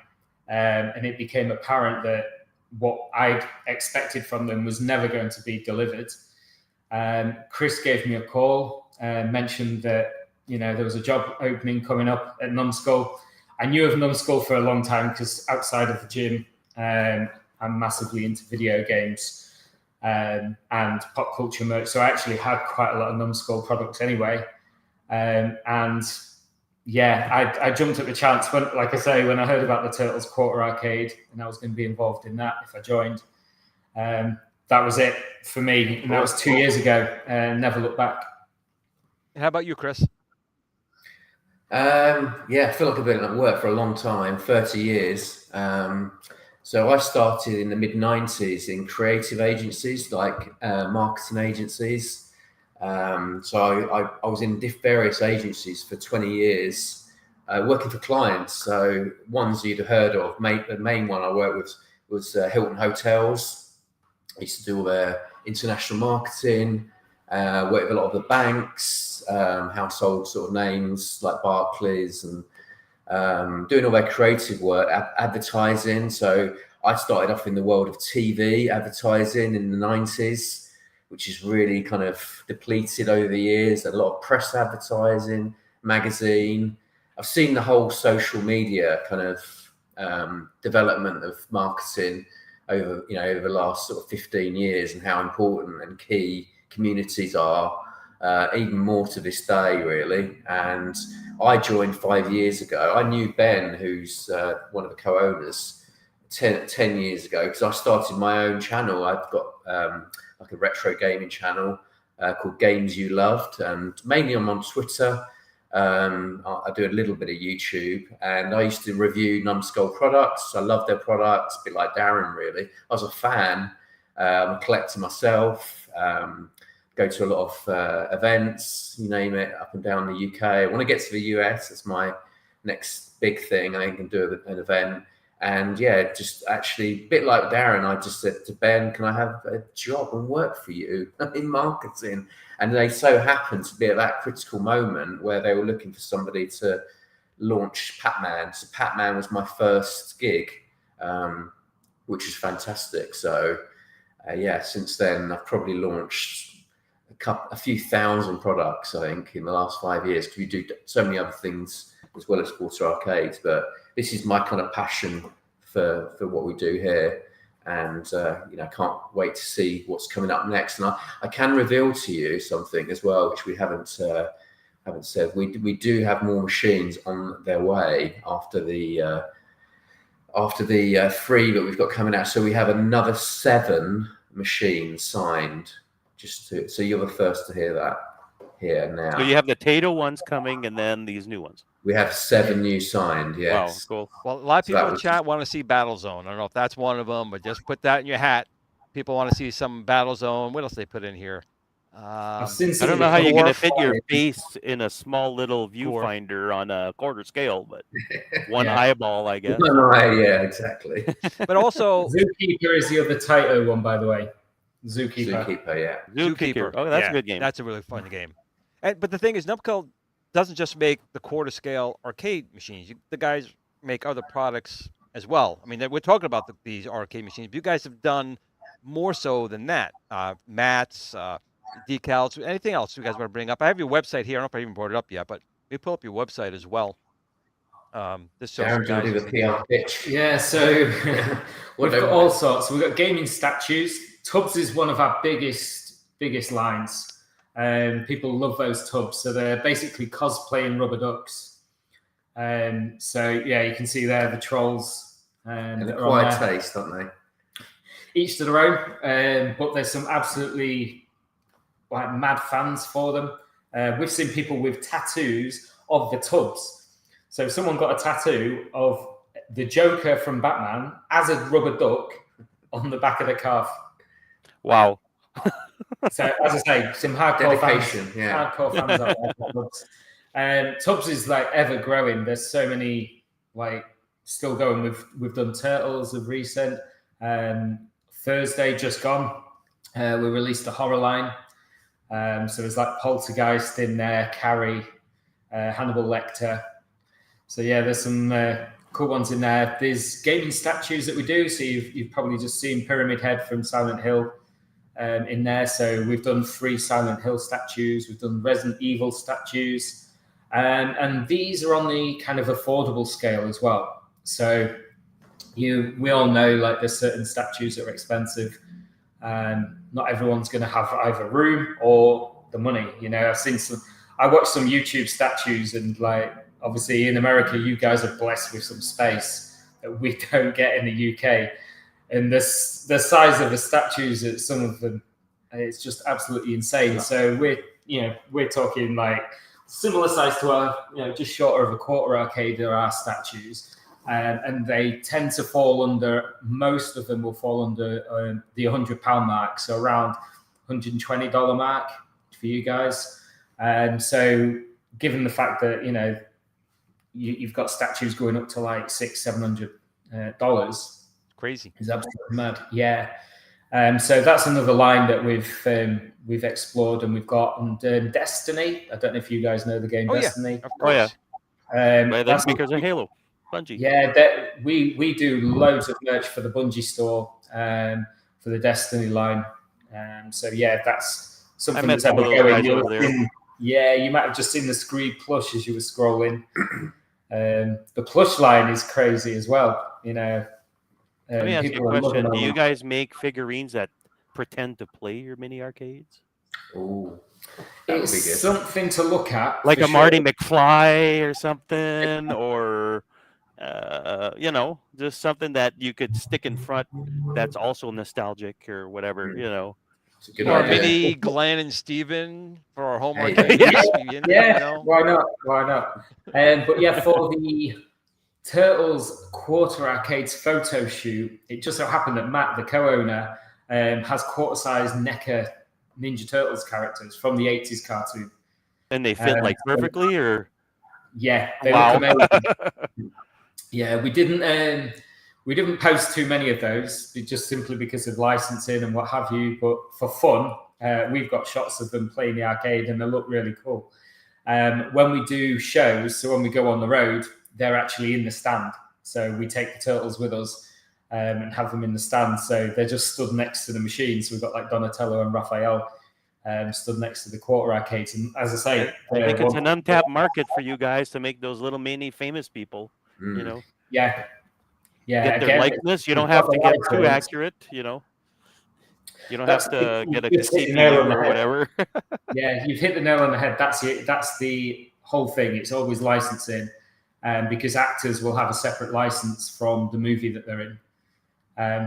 And it became apparent that what I'd expected from them was never going to be delivered. Chris gave me a call and mentioned that, there was a job opening coming up at Numskull. I knew of Numskull for a long time because outside of the gym, I'm massively into video games and pop culture merch. So I actually had quite a lot of Numskull products anyway. I jumped at the chance when I heard about the Turtles Quarter Arcade and I was going to be involved in that if I joined. That was it for me. And that was 2 years ago and never looked back. How about you, Chris? I feel like I've been at work for a long time, 30 years. So I started in the mid-90s in creative agencies, like marketing agencies. So I was in various agencies for 20 years, working for clients. So ones you'd have heard of. The main one I worked with was Hilton Hotels. I used to do all their international marketing, worked with a lot of the banks, household sort of names like Barclays, and doing all their creative work, advertising. So I started off in the world of TV advertising in the 90s, which is really kind of depleted over the years. A lot of press advertising, magazine. I've seen the whole social media kind of development of marketing over the last sort of 15 years, and how important and key communities are, even more to this day, really. And I joined 5 years ago. I knew Ben, who's one of the co-owners, 10 years ago, because I started my own channel. I've got like a retro gaming channel called Games You Loved, and mainly I'm on Twitter. I do a little bit of YouTube, and I used to review Numskull products. I love their products, a bit like Darren, really. I was a fan. I'm a collector myself. Go to a lot of events, you name it, up and down the UK. I want to get to the US. That's my next big thing. I can do an event. And just actually, a bit like Darren, I just said to Ben, can I have a job and work for you in marketing? And they so happened to be at that critical moment where they were looking for somebody to launch Pac-Man. So Pac-Man was my first gig, which is fantastic. So since then, I've probably launched a few thousand products, I think, in the last 5 years, because we do so many other things as well as Quarter Arcades. But this is my kind of passion for what we do here. And, I can't wait to see what's coming up next. And I can reveal to you something as well, which we haven't said. We do have more machines on their way after the 3 that we've got coming out. So we have another 7 machines signed. So you're the first to hear that here now. So you have the Tato ones coming, and then these new ones. We have 7 new signed. Yes. Wow, cool. Well, a lot of people in chat want to see Battlezone. I don't know if that's one of them, but just put that in your hat. People want to see some Battlezone. What else they put in here? I've seen I don't know how you're going to fit your Warfighter. face in a small little viewfinder on a quarter scale, but one Yeah. eyeball, I guess. No, yeah, exactly. But also, Zookeeper is the other Taito one, by the way. Zookeeper. Zookeeper, yeah. Zookeeper. Oh, that's a good game. That's a really fun game. But the thing is, Numskull doesn't just make the quarter scale arcade machines. The guys make other products as well. I mean, we're talking about these arcade machines, but you guys have done more so than that. Mats, decals, anything else you guys want to bring up? I have your website here. I don't know if I even brought it up yet, but we pull up your website as well. This shows Darren, do you want to do the PR pitch? Yeah, so we've got all sorts. We've got gaming statues. Tubs is one of our biggest lines. People love those tubs. So they're basically cosplaying rubber ducks. So yeah, you can see there the trolls. And they're quite taste, aren't they? Each to their own. But there's some absolutely like mad fans for them. We've seen people with tattoos of the tubs. So someone got a tattoo of the Joker from Batman as a rubber duck on the back of the calf. Wow. So as I say, some hardcore Dedication, fans, yeah. hardcore fans out there for Tubs. Tubs is like ever growing. There's so many like still going. We've done Turtles of recent. Thursday just gone. We released a horror line. So there's like Poltergeist in there, Carrie, Hannibal Lecter. So yeah, there's some cool ones in there. There's gaming statues that we do. So you've probably just seen Pyramid Head from Silent Hill in there. So we've done 3 Silent Hill statues. We've done Resident Evil statues. And these are on the kind of affordable scale as well. So we all know like there's certain statues that are expensive. Not everyone's going to have either room or the money. You know, I watched some YouTube statues and like, obviously in America, you guys are blessed with some space that we don't get in the UK. And the size of the statues at some of them, it's just absolutely insane. So we're talking like similar size to our, just shorter of a quarter arcade are our statues. And they tend to fall under, most of them will fall under the £100 mark. So around $120 mark for you guys. So given the fact that, you've got statues going up to like $600-700. Crazy. It's absolutely mad. Yeah. So that's another line that we've explored and we've got. And Destiny. I don't know if you guys know the game Destiny. Yeah, of course. That's because of Halo. Bungie. Yeah, we do loads of merch for the Bungie store for the Destiny line. So yeah, that's something that's ever going. Yeah, you might have just seen the Screed plush as you were scrolling. The plush line is crazy as well. Let me ask you a question. Do you guys make figurines that pretend to play your mini arcades? Oh, it's something to look at. Like a Marty McFly or something, or just something that you could stick in front that's also nostalgic or whatever, It's a good Or idea. mini Glenn and Steven for our home Yeah. arcade. Yeah, why not? But yeah, for the Turtles Quarter Arcades photo shoot, it just so happened that Matt, the co-owner, has quarter-size NECA Ninja Turtles characters from the 80s cartoon. And they fit like perfectly, or? Yeah, they look amazing. Yeah, we didn't post too many of those, just simply because of licensing and what have you. But for fun, we've got shots of them playing the arcade, and they look really cool. When we do shows, so when we go on the road, they're actually in the stand. So we take the turtles with us and have them in the stand. So they're just stood next to the machine. So we've got like Donatello and Raphael stood next to the quarter arcades. And as I say, I think it's an untapped market for you guys to make those little mini famous people, Yeah. Get their likeness. You don't have to get too accurate, You don't have to get a CPU or whatever. Yeah, you've hit the nail on the head. That's it. That's the whole thing. It's always licensing, because actors will have a separate license from the movie that they're in.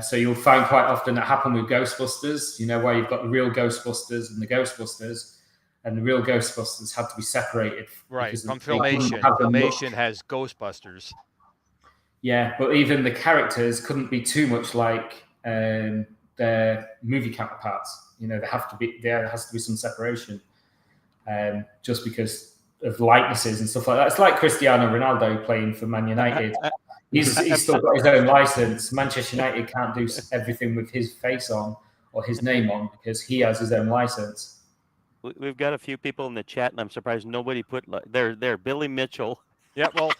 So you'll find quite often that happen with Ghostbusters, where you've got the real Ghostbusters and the Ghostbusters, and the real Ghostbusters had to be separated. Right, from Filmation. Filmation has Ghostbusters. Yeah, but even the characters couldn't be too much like their movie counterparts. There has to be some separation, just because of likenesses and stuff like that. It's like Cristiano Ronaldo playing for Man United. He's still got his own license. Manchester United can't do everything with his face on or his name on because he has his own license. We've got a few people in the chat, and I'm surprised nobody put there. Billy Mitchell Yeah, well,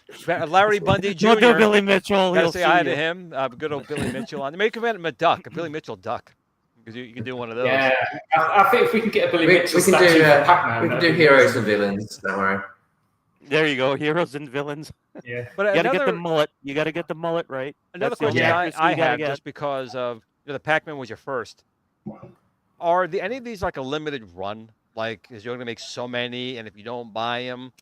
Larry Bundy Jr. Don't do Billy Mitchell. Gotta He'll say sue hi you. to him. Good old Billy Mitchell on. Make him a duck, a Billy Mitchell duck, because you can do one of those. Yeah, I think if we can get a Billy Mitchell We can statue do for Pac-Man, we can that'd do be heroes amazing. and villains. Don't worry. There you go. Heroes and villains. Yeah. But You got to get the another mullet. You got to get the mullet right. another That's the only question accuracy I you gotta have, get. just because of the Pac-Man was your first. Are any of these like a limited run? Like, is you're going to make so many, and if you don't buy them,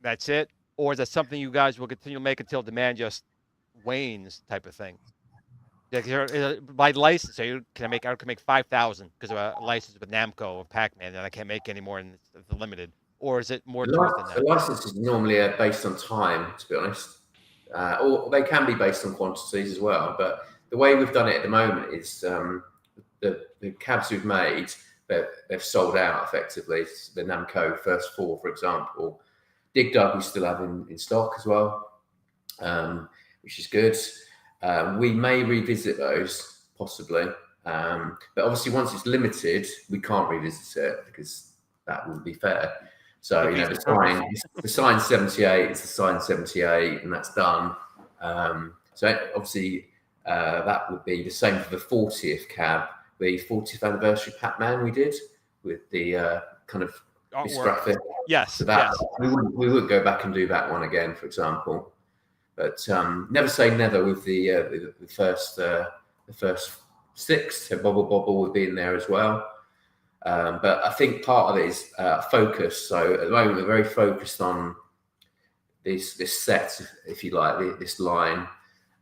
that's it? Or is that something you guys will continue to make until demand just wanes, type of thing? Like, by license, so I can make 5,000 because of a license with Namco of Pac-Man, and I can't make any more, and it's limited. Or is it more to it than The that? license is normally based on time, to be honest, or they can be based on quantities as well. But the way we've done it at the moment is the cabs we've made, they've sold out effectively. The Namco first 4, for example. Dig Dug we still have in stock as well, which is good. We may revisit those possibly, but obviously once it's limited, we can't revisit it because that wouldn't be fair. So the sign 78 is the sign 78, and that's done. So obviously that would be the same for the 40th cab, the 40th anniversary Pac-Man we did with the kind of this graphic. Yes. So that Yes. we would go back and do that one again, for example. But never say never with the first 6. So Bobble Bobble would be in there as well. But I think part of it is focus. So at the moment, we're very focused on this set, if you like, this line,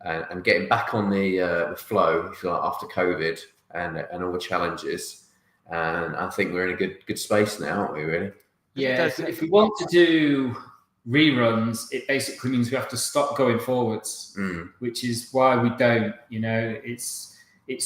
and getting back on the flow, if you like, after COVID and all the challenges. And I think we're in a good space now, aren't we? Really? Yeah. If we want to do reruns, it basically means we have to stop going forwards, which is why we don't. It's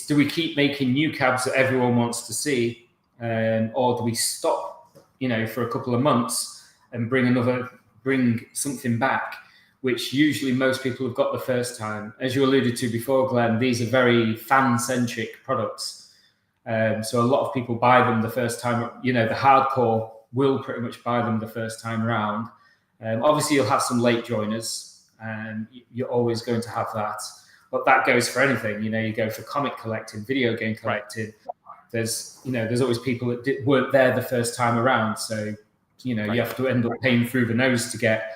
do we keep making new cabs that everyone wants to see, or do we stop, for a couple of months and bring something back, which usually most people have got the first time. As you alluded to before, Glenn, these are very fan-centric products. So a lot of people buy them the first time. The hardcore will pretty much buy them the first time around. Obviously, you'll have some late joiners, and you're always going to have that. But that goes for anything. You go for comic collecting, video game collecting. There's always people that weren't there the first time around. So, you have to end up paying through the nose to get.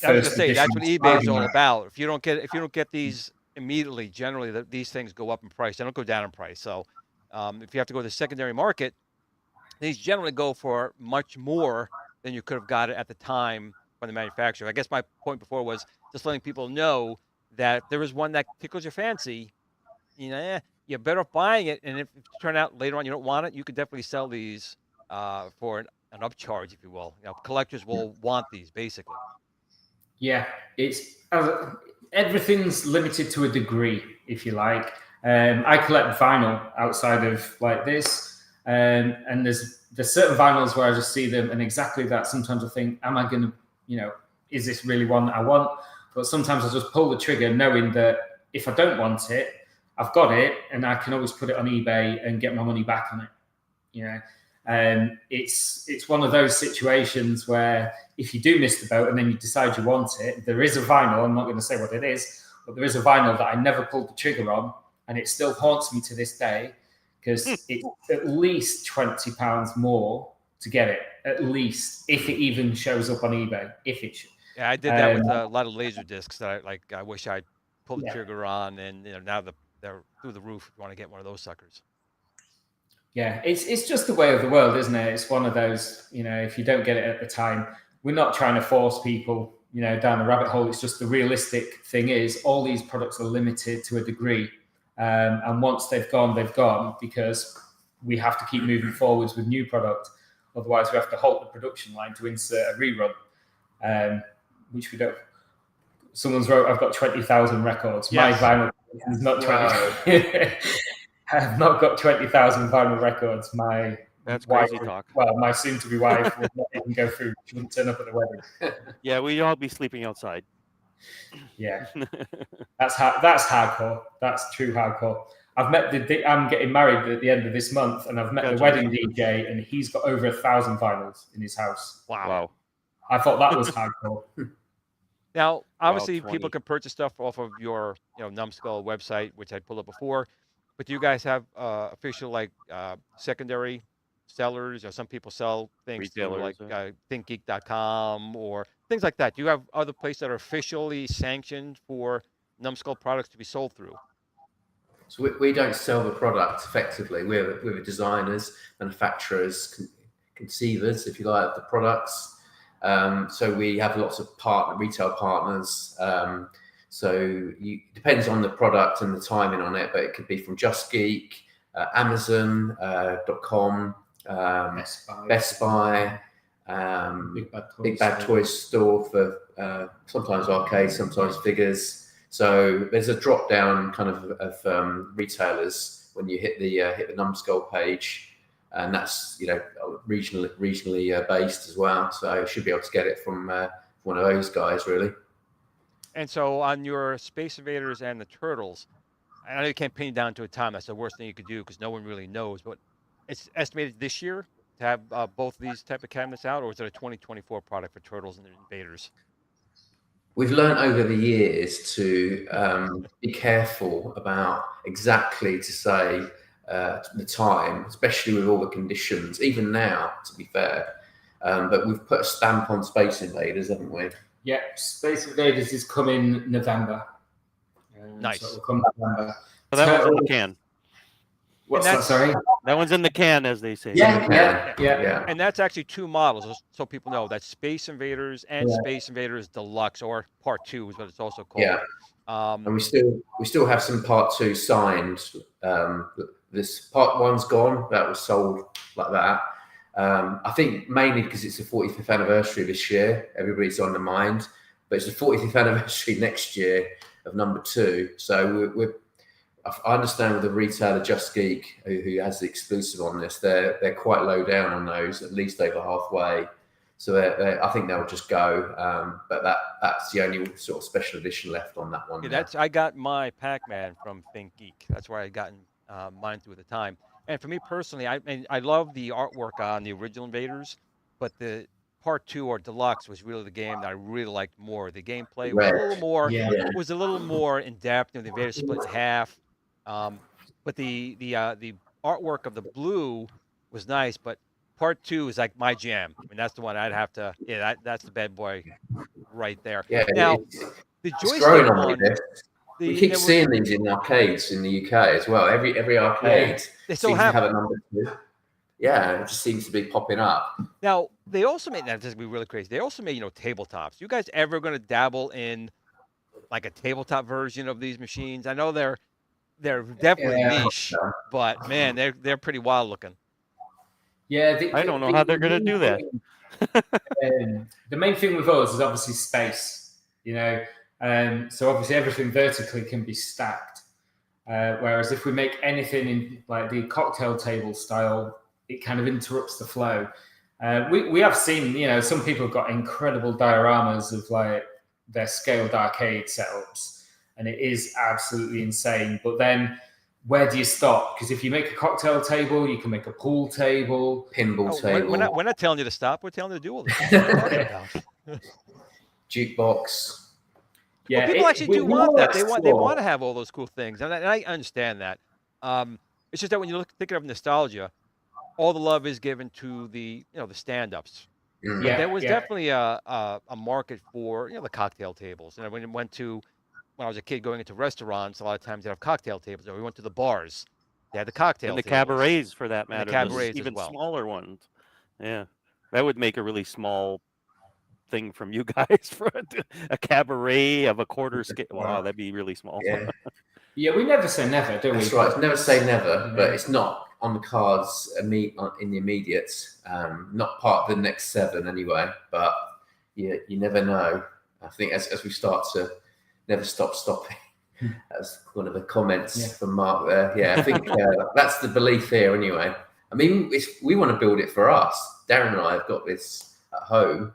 I was gonna say that's what eBay is all about. If you don't get these immediately, generally these things go up in price. They don't go down in price. So, if you have to go to the secondary market, these generally go for much more than you could have got it at the time from the manufacturer. I guess my point before was just letting people know that if there is one that tickles your fancy, you're better off buying it. And if it turns out later on you don't want it, you could definitely sell these for an upcharge, if you will. Collectors will want these basically. Yeah, it's everything's limited to a degree, if you like. I collect vinyl outside of like this, and there's certain vinyls where I just see them and exactly that. Sometimes I think, am I going to, is this really one that I want? But sometimes I just pull the trigger knowing that if I don't want it, I've got it and I can always put it on eBay and get my money back on it. It's one of those situations where if you do miss the boat and then you decide you want it, there is a vinyl, I'm not going to say what it is, but there is a vinyl that I never pulled the trigger on, and it still haunts me to this day because it's at least £20 more to get it, at least, if it even shows up on eBay, if it should. Yeah, I did that with a lot of laser discs that I wish I'd pulled the trigger on, and now they're through the roof. If you want to get one of those suckers. Yeah, it's just the way of the world, isn't it? It's one of those, if you don't get it at the time, we're not trying to force people, down the rabbit hole. It's just the realistic thing is all these products are limited to a degree. And once they've gone because we have to keep moving forwards with new product. Otherwise, we have to halt the production line to insert a rerun, which we don't. Someone's wrote, I've got 20,000 records. Yes. My vinyl is not 20. Wow. I have not got 20,000 vinyl records. That's wife, crazy talk. Well, my soon-to-be wife would not even go through. She wouldn't turn up at the wedding. Yeah, we'd all be sleeping outside. Yeah, that's hardcore. That's true hardcore. I've met I'm getting married at the end of this month, and I've met the wedding DJ, and he's got over 1,000 vinyls in his house. Wow. I thought that was hardcore. Now, obviously, 20. people can purchase stuff off of your, Numskull website, which I pulled up before. But do you guys have official secondary sellers? Or some people sell things through Retailers, thinkgeek.com or things like that. Do you have other places that are officially sanctioned for Numskull products to be sold through? So we don't sell the product effectively. We're the designers, manufacturers, conceivers, if you like, of the products. So we have lots of retail partners. Depends on the product and the timing on it, but it could be from Just Geek, Amazon.com, Best Buy, Big Bad Toy Store for sometimes arcades, sometimes figures. So there's a drop down kind of retailers when you hit the Numskull page. And that's regionally based as well, so you should be able to get it from one of those guys, really. And so on your Space Invaders and the Turtles, I know you can't pin it down to a time. That's the worst thing you could do because no one really knows. But it's estimated this year to have both of these type of cabinets out, or is it a 2024 product for Turtles and the Invaders? We've learned over the years to be careful about exactly to say the time, especially with all the conditions, even now, to be fair. But we've put a stamp on Space Invaders, haven't we? Yeah, Space Invaders is coming November. Nice. So it'll come November. So that one's in the can. What's that? Sorry. That one's in the can, as they say. Yeah. And that's actually two models, so people know. That's Space Invaders and Space Invaders Deluxe, or Part 2 is what it's also called. Yeah. And we still have some Part 2 signed. This Part 1's gone. That was sold like that. I think mainly because it's the 45th anniversary this year. Everybody's on the mind. But it's the 45th anniversary next year of number 2. So I understand with the retailer Just Geek, who has the exclusive on this, they're quite low down on those, at least over halfway. So I think they'll just go. But that's the only sort of special edition left on that one. Yeah, I got my Pac-Man from Think Geek. That's where I gotten mine through at the time. And for me personally, I love the artwork on the original Invaders, but the Part 2 or Deluxe was really the game that I really liked more. The gameplay was a little more in depth. The Invaders split in half. But the artwork of the blue was nice, but Part 2 is like my jam. I mean, that's the one I'd have to. Yeah, that's the bad boy right there. Yeah. Now, the joystick growing on one. We keep seeing these in arcades in the UK as well. Every arcade they still seems to have a number 2. Yeah, it just seems to be popping up. Now, they also made, that just be really crazy. They also made, tabletops. You guys ever going to dabble in like a tabletop version of these machines? I know they're definitely niche, but man, they're pretty wild looking. Yeah, I don't know how they're going to do that. The main thing with us is obviously space, so obviously everything vertically can be stacked. Whereas if we make anything in like the cocktail table style, it kind of interrupts the flow. We have seen, some people have got incredible dioramas of like their scaled arcade setups, and it is absolutely insane. But then where do you stop? Because if you make a cocktail table, you can make a pool table, pinball table. We're not telling you to stop. We're telling you to do all this. Jukebox. Yeah, people actually do want that. They want to have all those cool things, and I understand that. It's just that when you think of nostalgia, all the love is given to the the stand-ups. Yeah, there was definitely a market for the cocktail tables. And when I was a kid going into restaurants, a lot of times they have cocktail tables. Or we went to the bars, they had the cocktail and the tables. Cabarets, for that matter. And the cabarets even as well. Smaller ones. Yeah, that would make a really small thing from you guys for a cabaret of a quarter scale. Wow, that'd be really small. Yeah, we never say never, do we? That's right. Never say never, but it's not on the cards in the immediate. Not part of the next 7 anyway. But you never know. I think as we start to never stop stopping. That's one of the comments from Mark there. Yeah, I think that's the belief here anyway. I mean, we want to build it for us. Darren and I have got this at home.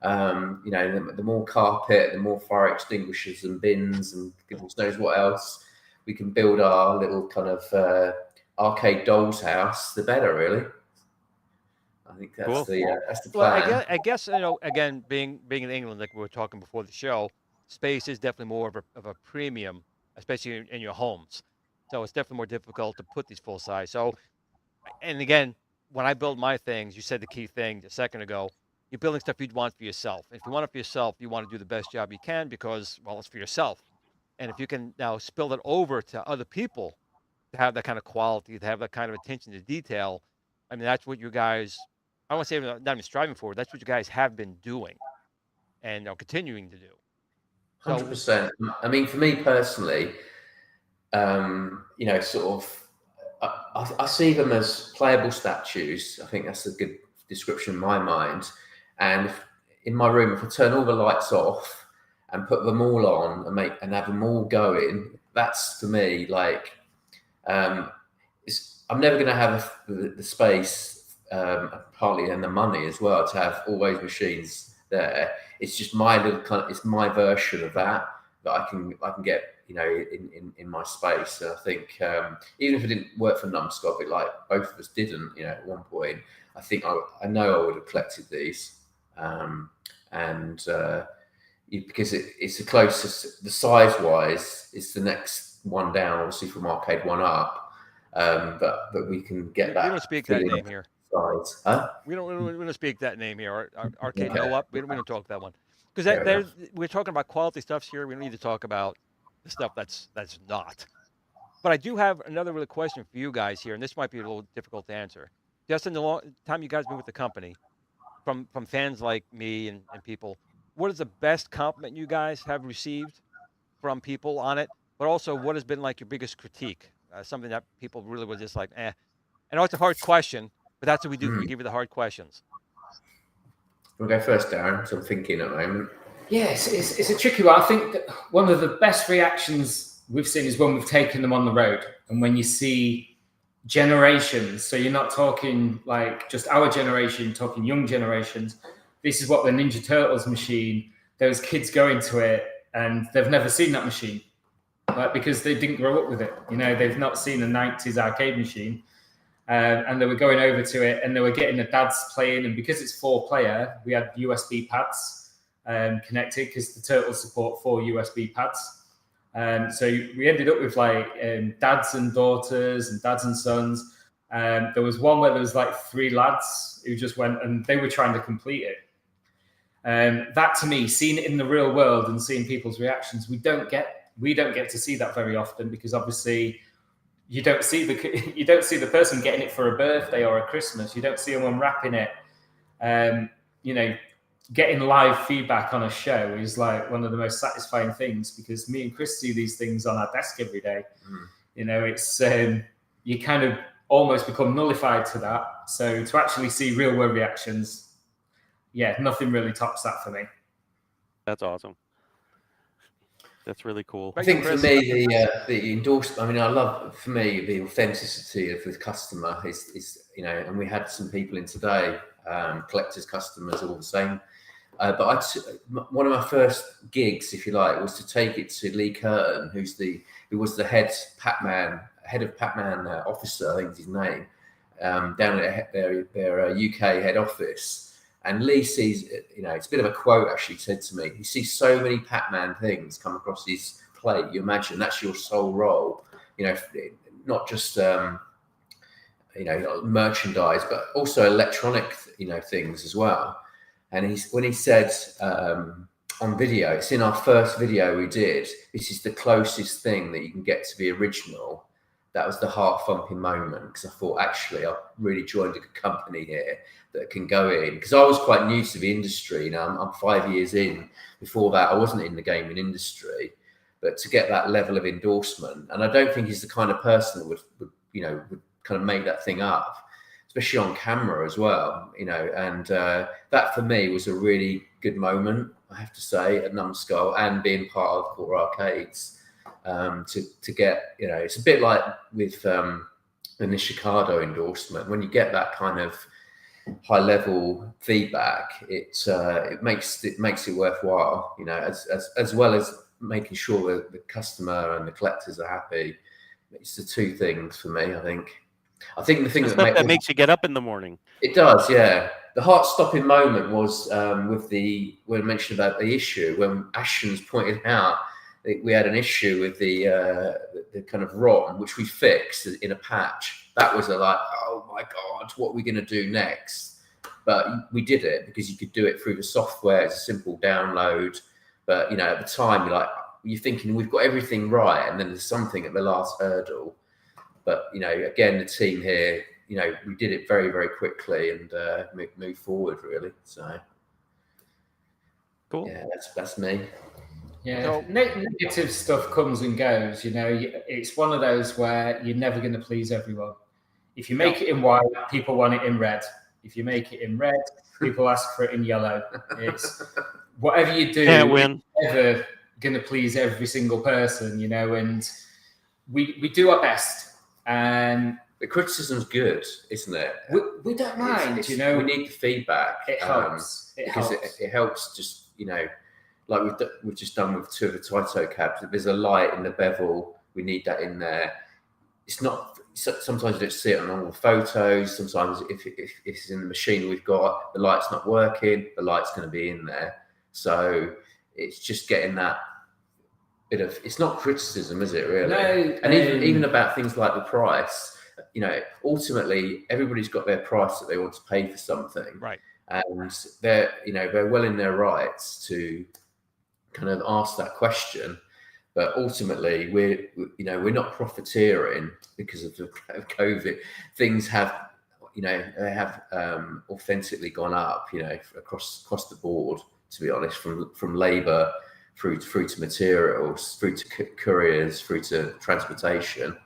The more carpet, the more fire extinguishers and bins and goodness knows what else we can build our little kind of arcade doll's house, the better, really. I think that's the plan. Well, I guess again, being in England, like we were talking before the show, space is definitely more of a premium, especially in your homes. So it's definitely more difficult to put these full size. So, and again, when I build my things, you said the key thing a second ago. You're building stuff you'd want for yourself. If you want it for yourself, you want to do the best job you can because, well, it's for yourself. And if you can now spill it over to other people to have that kind of quality, to have that kind of attention to detail, I mean, that's what you guys, I don't want to say not even striving for, that's what you guys have been doing and are continuing to do. 100%. I mean, for me personally, you know, sort of, I see them as playable statues. I think that's a good description in my mind. And in my room, if I turn all the lights off and put them all on and have them all going, that's to me like, I'm never going to have the space, partly and the money as well, to have all those machines there. It's just my little it's my version of that I can get, you know, in my space. And I think even if it didn't work for Numskull, but like both of us didn't, you know, at one point, I think I know I would have collected these, because it's the closest, the size wise, it's the next one down, obviously from Arcade One Up, but we can get that. We don't speak that name here. Size. Huh? We don't speak that name here. Arcade No Up. We don't talk that one because we're talking about quality stuffs here. We don't need to talk about the stuff that's not. But I do have another really question for you guys here, and this might be a little difficult to answer. Just in the long time you guys have been with the company, from fans like me and people, what is the best compliment you guys have received from people on it? But also, what has been like your biggest critique? Something that people really were just like, eh. I know it's a hard question, but that's what we do. We give you the hard questions. We'll go first, Darren. So I'm thinking at the moment. Yes, it's a tricky one. I think that one of the best reactions we've seen is when we've taken them on the road and when you see generations. So you're not talking like just our generation, talking young generations. This is what the Ninja Turtles machine, those kids go into it and they've never seen that machine, like, because they didn't grow up with it. You know, they've not seen a 90s arcade machine. And they were going over to it and they were getting the dads playing. And because it's 4-player, we had USB pads connected because the Turtles support 4 USB pads. So we ended up with like dads and daughters and dads and sons. There was one where there was like 3 lads who just went and they were trying to complete it. That to me, seeing it in the real world and seeing people's reactions, we don't get to see that very often because obviously you don't see the person getting it for a birthday or a Christmas. You don't see them unwrapping it. You know, getting live feedback on a show is like one of the most satisfying things because me and Chris see these things on our desk every day. You know, it's you kind of almost become nullified to that. So to actually see real world reactions, yeah, nothing really tops that for me. That's awesome. That's really cool. I think for me, the endorsement, I mean, I love, for me, the authenticity of the customer is, you know, and we had some people in today, collectors, customers, all the same. But one of my first gigs, if you like, was to take it to Lee Curtin, who was the head of Pac-Man officer, I think is his name, down at their UK head office. And Lee sees, you know, it's a bit of a quote actually said to me. He sees so many Pac-Man things come across his plate. You imagine that's your sole role, you know, not just, you know, merchandise, but also electronic, you know, things as well. And when he said on video, it's in our first video we did, this is the closest thing that you can get to the original. That was the heart thumping moment because I thought, actually, I've really joined a company here that can go in. Because I was quite new to the industry. Now I'm 5 years in. Before that, I wasn't in the gaming industry. But to get that level of endorsement, and I don't think he's the kind of person that would kind of make that thing up, especially on camera as well. You know, and that for me was a really good moment, I have to say, at Numskull and being part of Core Arcades. To get, you know, it's a bit like with the Nishikado endorsement. When you get that kind of high level feedback, it makes it worthwhile, you know, as well as making sure that the customer and the collectors are happy. It's the two things for me. I think the thing that makes you get up in the morning. It does, yeah. The heart-stopping moment was when I mentioned about the issue, when Ashton's pointed out that we had an issue with the kind of ROM, which we fixed in a patch. That was oh my God, what are we going to do next? But we did it because you could do it through the software. It's a simple download. But, at the time, you're thinking we've got everything right. And then there's something at the last hurdle. But, again, the team here, we did it very, very quickly and moved forward, really. So, Cool. Yeah, that's me. Yeah, So- negative stuff comes and goes. It's one of those where you're never going to please everyone. If you make it in white, people want it in red. If you make it in red, people ask for it in yellow. It's whatever you do, Can't win. you're never going to please every single person, and we do our best. And The criticism's good, isn't it? we don't mind, We need the feedback. It helps. It helps just, like we've just done with 2 of the Taito cabs. If there's a light in the bevel, we need that in there. It's not, sometimes you don't see it on all the photos. Sometimes if it's in the machine we've got, the light's not working, the light's going to be in there. So it's just getting that bit of, it's not criticism, is it really? No, and even about things like the price, ultimately everybody's got their price that they want to pay for something. Right. And they're well in their rights to kind of ask that question. But ultimately, we're not profiteering because of COVID. Things have, they have authentically gone up, across the board. To be honest, from labour through to materials, through to couriers, through to transportation,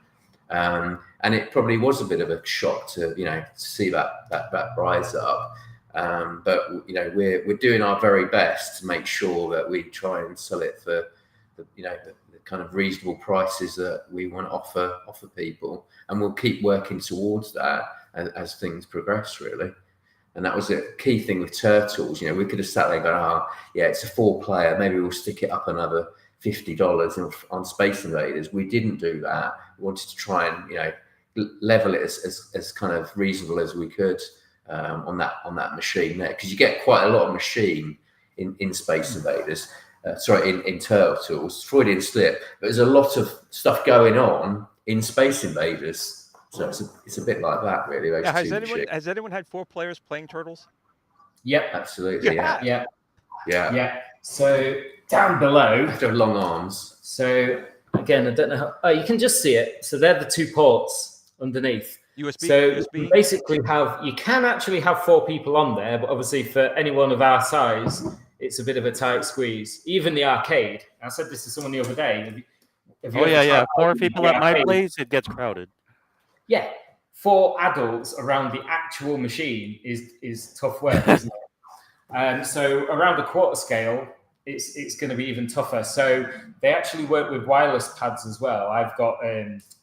and it probably was a bit of a shock to see that rise up. But we're doing our very best to make sure that we try and sell it for the kind of reasonable prices that we want to offer people, and we'll keep working towards that as things progress, really. And that was a key thing with Turtles. We could have sat there going, it's a 4-player, maybe we'll stick it up another $50 on Space Invaders. We didn't do that. We wanted to try and level it as kind of reasonable as we could on that machine there, because you get quite a lot of machine in Space Invaders. In Turtles, Freudian slip, but there's a lot of stuff going on in Space Invaders, so it's a bit like that, really. Those Has anyone had 4 players playing Turtles? Yep. Absolutely, Yeah. Yeah. So down below, You have to have long arms. so again, I don't know how. Oh, you can just see it. So they're the 2 ports underneath. USB. So USB. you basically you can actually have 4 people on there, but obviously for anyone of our size, it's a bit of a tight squeeze. Even the arcade. I said this to someone the other day. Have you ever Yeah. tried 4 the people at my arcade? place, it gets crowded. Yeah, 4 adults around the actual machine is tough work, isn't it? So around the quarter scale, it's going to be even tougher. So they actually work with wireless pads as well. I've got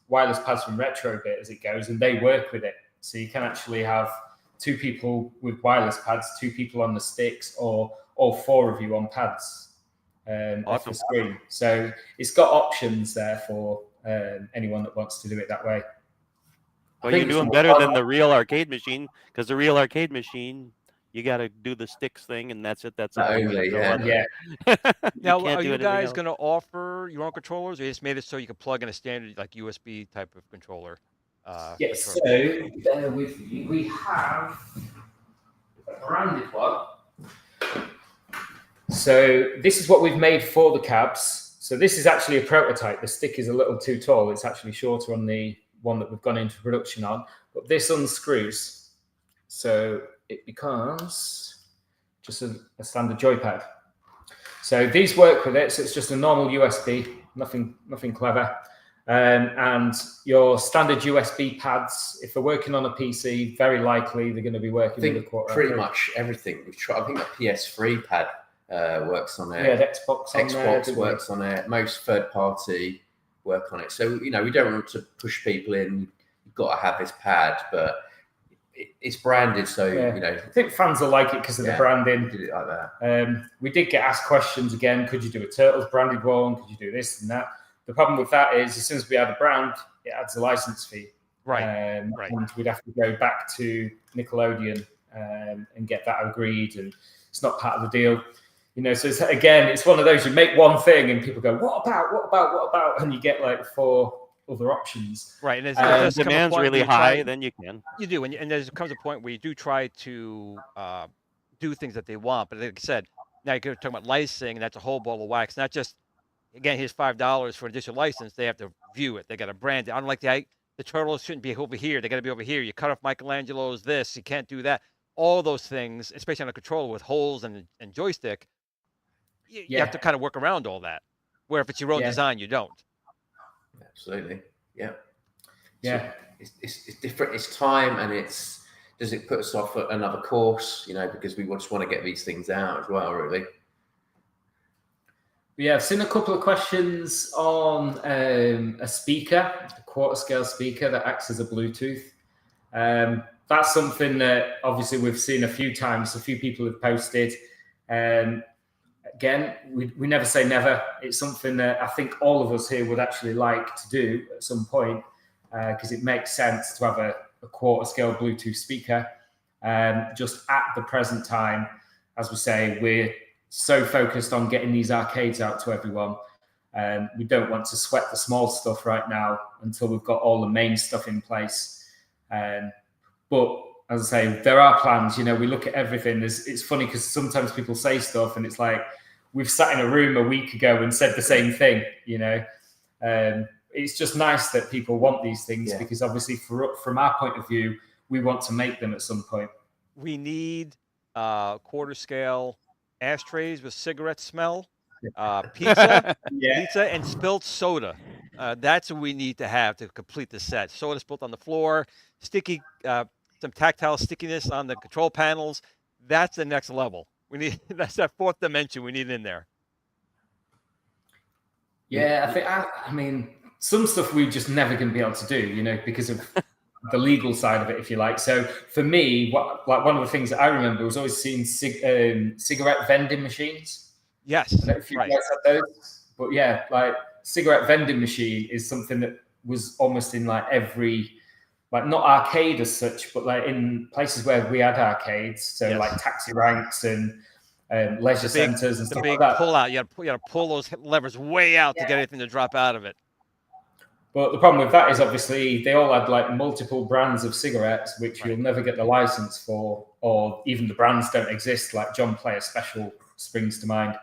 wireless pads from Retrobit as it goes, and they work with it. So you can actually have 2 people with wireless pads, 2 people on the sticks, or all 4 of you on pads off the screen. So it's got options there for anyone that wants to do it that way. Well, you're doing better than the real arcade machine, because the real arcade machine, you got to do the sticks thing, and that's it. That's Not it. only, Yeah. Now, can't are do you anything guys else. going to offer your own controllers, or you just made it so you can plug in a standard like USB type of controller? Yes. for So Turtles? bear with me. We have a branded one. So this is what we've made for the cabs. So this is actually a prototype. The stick is a little too tall. It's actually shorter on the one that we've gone into production on. But this unscrews, so it becomes just a standard joypad. So these work with it. So it's just a normal USB, nothing clever. And your standard USB pads, if they're working on a PC, very likely they're going to be working with a quarter. Pretty much everything we've tried. I think the PS3 pad works on it. Yeah, the Xbox on there. Xbox works on it. Most third-party work on it. So we don't want to push people in. You've got to have this pad, but it's branded, so I think fans will like it because of the branding. We did it like that. We did get asked questions again. Could you do a Turtles branded one? Could you do this and that? The problem with that is, as soon as we add a brand, it adds a license fee. Right. And we'd have to go back to Nickelodeon and get that agreed, and it's not part of the deal. So it's one of those, you make one thing and people go, what about? And you get like 4 other options. Right. And if demand's really high, then you can. You do. And there comes a point where you do try to do things that they want. But like I said, now you're talking about licensing, and that's a whole ball of wax. Not just, again, here's $5 for an additional license. They have to view it. They got to brand it. Unlike the turtles shouldn't be over here. They got to be over here. You cut off Michelangelo's this. You can't do that. All those things, especially on a controller with holes and joystick, you have to kind of work around all that. Where if it's your own design, you don't. Absolutely. Yeah. Yeah. So it's different. It's time, and does it put us off at another course? Because we just want to get these things out as well, really. Yeah, I've seen a couple of questions on a speaker, a quarter scale speaker that acts as a Bluetooth. That's something that obviously we've seen a few times. A few people have posted. Again, we never say never. It's something that I think all of us here would actually like to do at some point, because it makes sense to have a quarter scale Bluetooth speaker. Just at the present time, as we say, we're so focused on getting these arcades out to everyone. We don't want to sweat the small stuff right now until we've got all the main stuff in place. But as I say, there are plans. We look at everything. It's funny because sometimes people say stuff and it's like, we've sat in a room a week ago and said the same thing. It's just nice that people want these things, because obviously from our point of view, we want to make them at some point. We need quarter scale ashtrays with cigarette smell, pizza, pizza and spilled soda. That's what we need to have to complete the set. Soda spilled on the floor, sticky, some tactile stickiness on the control panels. That's the next level. We need that's that 4th dimension we need in there. Yeah, I mean, some stuff we just never going to be able to do, because of the legal side of it, if you like. So for me, one of the things that I remember was always seeing cigarette vending machines. Yes, I don't know if you guys had those, but yeah, like cigarette vending machine is something that was almost in like every, like not arcade as such, but like in places where we had arcades, so like taxi ranks and leisure centres and stuff like that. Pull out. You got to pull those levers way out to get anything to drop out of it. But the problem with that is obviously they all had like multiple brands of cigarettes, which you'll never get the license for, or even the brands don't exist. Like John Player Special springs to mind.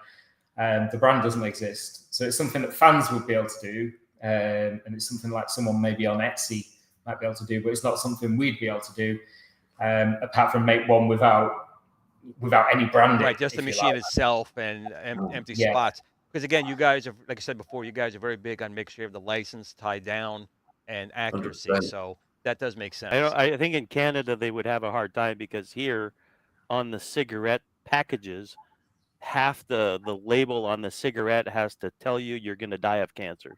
The brand doesn't exist. So it's something that fans would be able to do. And it's something like someone maybe on Etsy might be able to do, but it's not something we'd be able to do, apart from make one without any branding. Right, just the machine itself and empty spots. Because again, you guys are, like I said before, you guys are very big on making sure you have the license tied down and accuracy. 100%. So that does make sense. I think in Canada they would have a hard time, because here on the cigarette packages, half the label on the cigarette has to tell you you're going to die of cancer.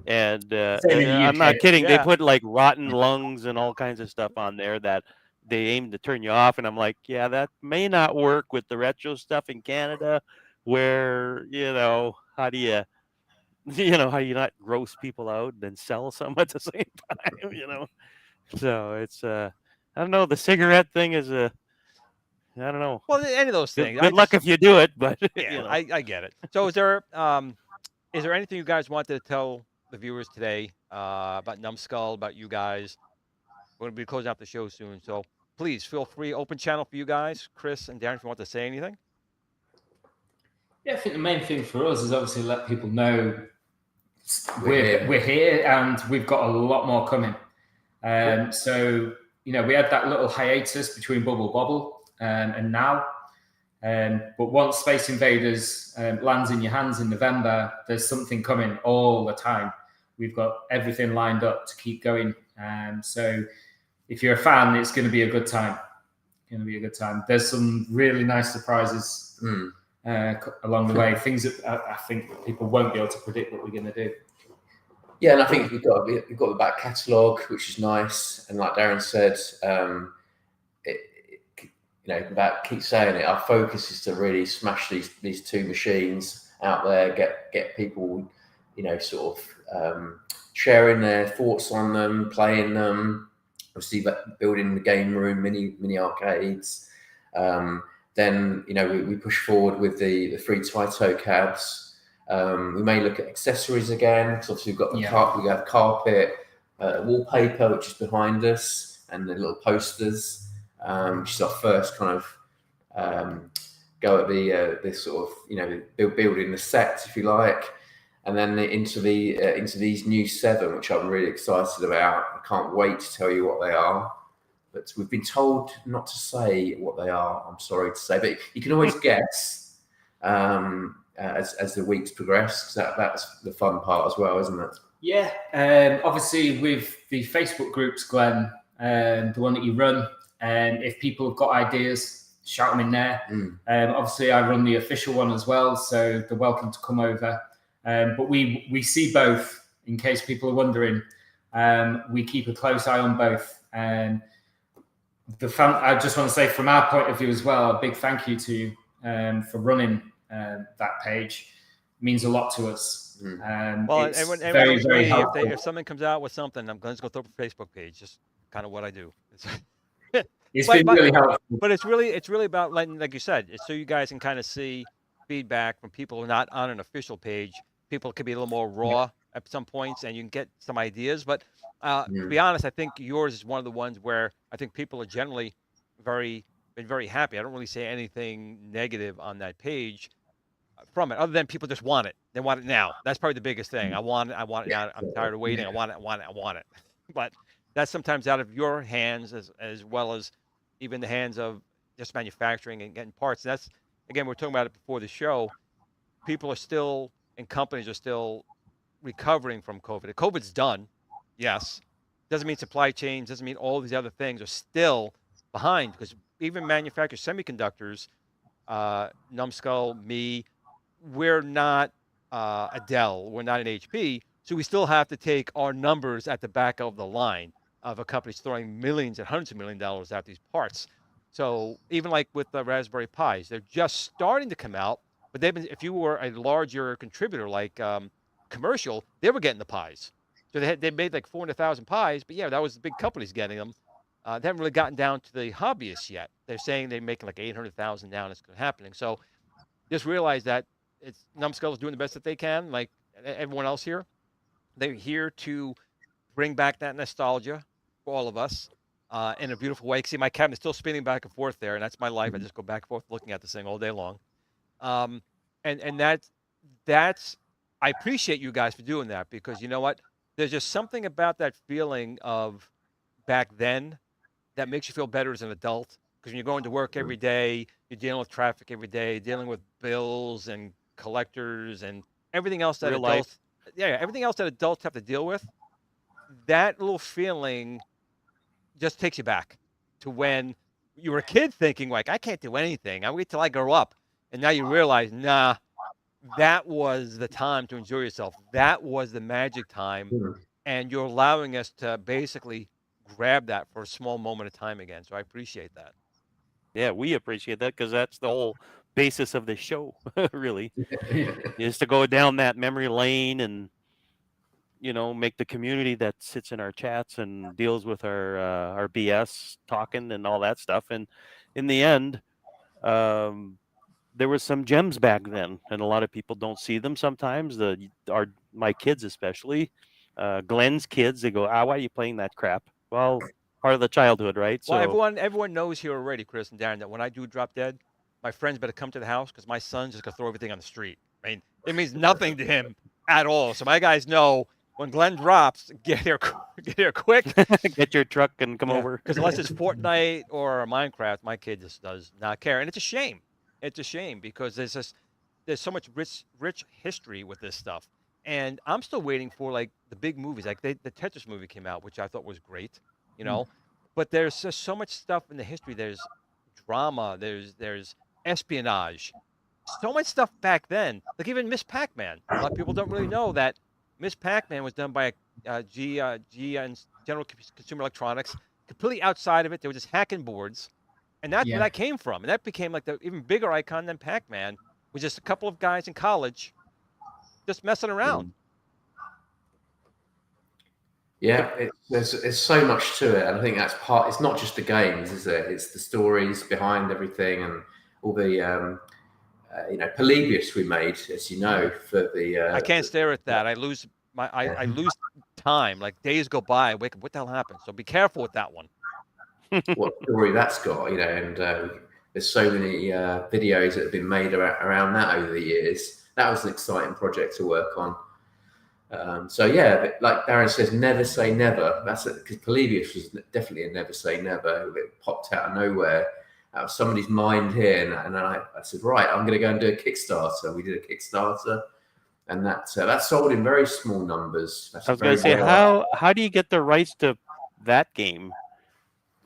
And I'm not kidding. They put like rotten lungs and all kinds of stuff on there that they aim to turn you off. And I'm like, yeah, that may not work with the retro stuff in Canada, where, how do you not gross people out and then sell some at the same time, So it's, I don't know. The cigarette thing is I don't know. Well, any of those things. Good luck if you do it, but I get it. So is there anything you guys wanted to tell the viewers today about Numskull, about you guys? We're going to be closing out the show soon, so please feel free. Open channel for you guys, Chris and Darren, if you want to say anything. Yeah, I think the main thing for us is obviously let people know we're here and we've got a lot more coming. So we had that little hiatus between Bubble Bobble and now. But once Space Invaders lands in your hands in November, there's something coming all the time. We've got everything lined up to keep going. So if you're a fan, it's going to be a good time. There's some really nice surprises along the way. Things that I think people won't be able to predict what we're going to do. Yeah, and I think we've got the back catalogue, which is nice. And like Darren said, about keep saying it, our focus is to really smash these 2 machines out there, get people, sort of sharing their thoughts on them, playing them, obviously building the game room, mini arcades. Then we push forward with the free Taito cabs. We may look at accessories again, because obviously we've got we have carpet, wallpaper, which is behind us, and the little posters, which is our first kind of go at the sort of building the set, if you like, and then into these new 7, which I'm really excited about. I can't wait to tell you what they are. But we've been told not to say what they are, I'm sorry to say, but you can always guess as the weeks progress, because that's the fun part as well, isn't it? Yeah, obviously with the Facebook groups, Glenn, the one that you run, if people have got ideas, shout them in there. Obviously I run the official one as well, so they're welcome to come over. But we see both, in case people are wondering. We keep a close eye on both. I just want to say, from our point of view as well, a big thank you to you for running that page. It means a lot to us. Well, if someone comes out with something, I'm going to go throw up a Facebook page. Just kind of what I do. It's been really helpful. But it's really about letting, like you said, it's so you guys can kind of see feedback from people who are not on an official page. People can be a little more raw at some points, and you can get some ideas. But to be honest, I think yours is one of the ones where I think people are generally been very happy. I don't really say anything negative on that page from it, other than people just want it. They want it now. That's probably the biggest thing. I want it now. I'm tired of waiting. I want it. But that's sometimes out of your hands as well as even the hands of just manufacturing and getting parts. And that's, again, we were talking about it before the show. People are still, and companies are still recovering from COVID. COVID's done, yes. Doesn't mean supply chains, doesn't mean all these other things are still behind, because even manufacturers, semiconductors, Numskull, me, we're not a Dell, we're not an HP, so we still have to take our numbers at the back of the line of a company throwing millions and hundreds of $1 millions at these parts. So even like with the Raspberry Pis, they're just starting to come out, but they've been, if you were a larger contributor like commercial, they were getting the Pis. So they made like 400,000 Pis, but yeah, that was the big companies getting them. They haven't really gotten down to the hobbyists yet. They're saying they're making like 800,000 now, and it's happening. So just realize that Numskull is doing the best that they can, like everyone else here. They're here to bring back that nostalgia for all of us in a beautiful way. See, my cabinet's still spinning back and forth there, and that's my life. I just go back and forth looking at this thing all day long. And that's I appreciate you guys for doing that, because you know what? There's just something about that feeling of back then that makes you feel better as an adult, because when you're going to work every day, you're dealing with traffic every day, dealing with bills and collectors and everything else that everything else that adults have to deal with. That little feeling just takes you back to when you were a kid thinking like, I can't do anything. I'll wait till I grow up. And now you realize, nah, that was the time to enjoy yourself. That was the magic time. And you're allowing us to basically grab that for a small moment of time again. So I appreciate that. Yeah, we appreciate that, because that's the whole basis of the show, really, is to go down that memory lane and, make the community that sits in our chats and deals with our BS talking and all that stuff. And in the end, there was some gems back then, and a lot of people don't see them sometimes. My kids especially, Glenn's kids, they go, why are you playing that crap? Well, part of the childhood, right? Well, everyone knows here already, Chris and Darren, that when I do drop dead, my friends better come to the house, because my son's just gonna throw everything on the street. I mean, it means nothing to him at all. So my guys know when Glenn drops, get here quick. Get your truck and come over. Because unless it's Fortnite or Minecraft, my kid just does not care, and it's a shame. It's a shame, because there's so much rich history with this stuff, and I'm still waiting for like the big movies. Like the Tetris movie came out, which I thought was great, but there's just so much stuff in the history. There's drama. There's espionage. So much stuff back then. Like even Miss Pac-Man. A lot of people don't really know that Miss Pac-Man was done by GE and General Consumer Electronics, completely outside of it. They were just hacking boards. And that's where that came from. And that became like the even bigger icon than Pac-Man, was just a couple of guys in college just messing around. Yeah, there's so much to it, and I think that's part. It's not just the games, is it? It's the stories behind everything, and all the Polybius we made, as you know, for the. I can't stare at that. I lose I lose time. Like days go by. I wake up. What the hell happened? So be careful with that one. What story that's got, and there's so many videos that have been made around that over the years. That was an exciting project to work on. So yeah, but like Darren says, never say never. That's because Polybius was definitely a never say never. It popped out of nowhere, out of somebody's mind here, and I said, right, I'm going to go and do a Kickstarter. We did a Kickstarter, and that sold in very small numbers. I was going to say, how do you get the rights to that game?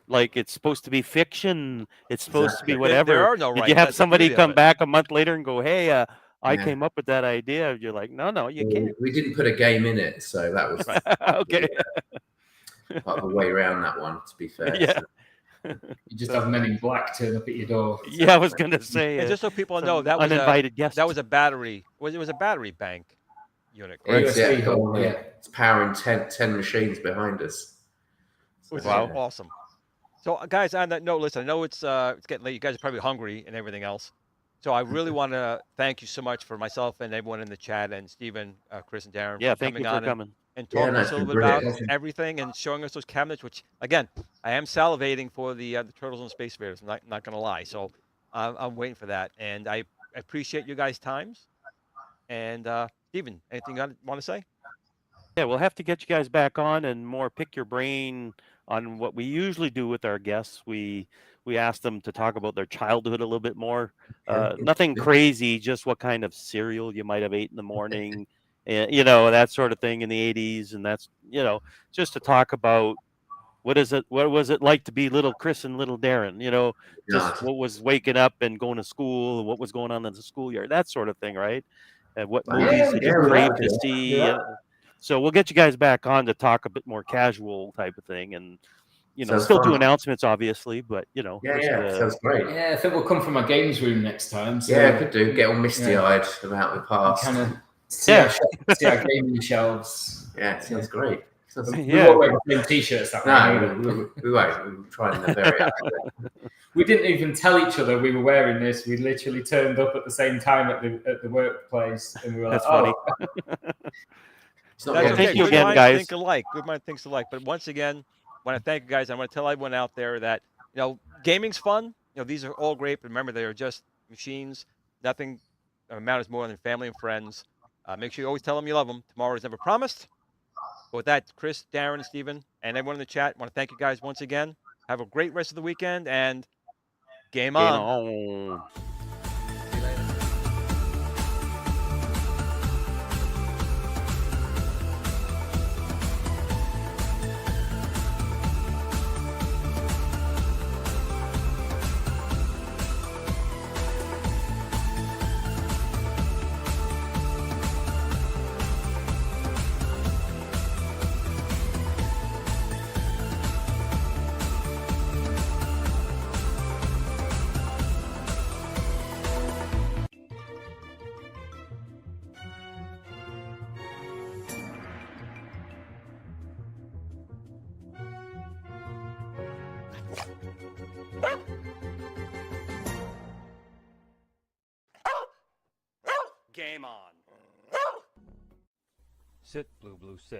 Like, it's supposed to be fiction. It's supposed to be whatever. There are no rights. Did you have That's the somebody beauty of come it. back a month later and go, hey, I Yeah. came up with that idea? You're like, no, you can't. We didn't put a game in it, so that was Okay. part of the way around that one. To be fair, Yeah. You just have Men in Black turn up at your door. Yeah, I was going to say. And just so people some know, that was uninvited guest. that was a battery. It was a battery bank unit. Yeah, Correct? USB yeah, hole, yeah. It's powering 10 machines behind us. Which Wow. is awesome. So, guys, on that note, listen, I know it's getting late. You guys are probably hungry and everything else. So I really want to thank you so much for myself and everyone in the chat, and Stephen, Chris, and Darren Yeah, for thank you coming for on coming. and Yeah, talking no, to us it's a little been bit about brilliant. everything and showing us those cabinets, which, again, I am salivating for the Turtles and Space Invaders. I'm not going to lie. So I'm waiting for that. And I appreciate you guys' times. And Stephen, anything you want to say? Yeah, we'll have to get you guys back on and more pick your brain on what we usually do with our guests. We ask them to talk about their childhood a little bit more. Nothing crazy, just what kind of cereal you might have ate in the morning, that sort of thing in the 80s. And that's, just to talk about what was it like to be little Chris and little Darren, just what was waking up and going to school, what was going on in the schoolyard, that sort of thing, right? And what movies did you crave to see? Yeah. So we'll get you guys back on to talk a bit more casual type of thing, and Sounds still fun. do announcements, obviously, but Sounds great. Yeah, I think we'll come from our games room next time. So Yeah, could do. Get all misty-eyed about the past. kind of see our gaming shelves. Yeah, sounds great. We won't wear the same t-shirts that No, we won't. We'll try in the very outfit. We didn't even tell each other we were wearing this. We literally turned up at the same time at the workplace, and we were That's like, funny. It's not That's gonna thank be- you Good again, minds guys. Think alike. Good minds think alike. But once again, I want to thank you guys. I want to tell everyone out there that gaming's fun. These are all great, but remember, they are just machines. Nothing matters more than family and friends. Make sure you always tell them you love them. Tomorrow is never promised. But with that, Chris, Darren, and Stephen, and everyone in the chat, I want to thank you guys once again. Have a great rest of the weekend, and game on. on. See you later. Game on. Sit, Blue, sit.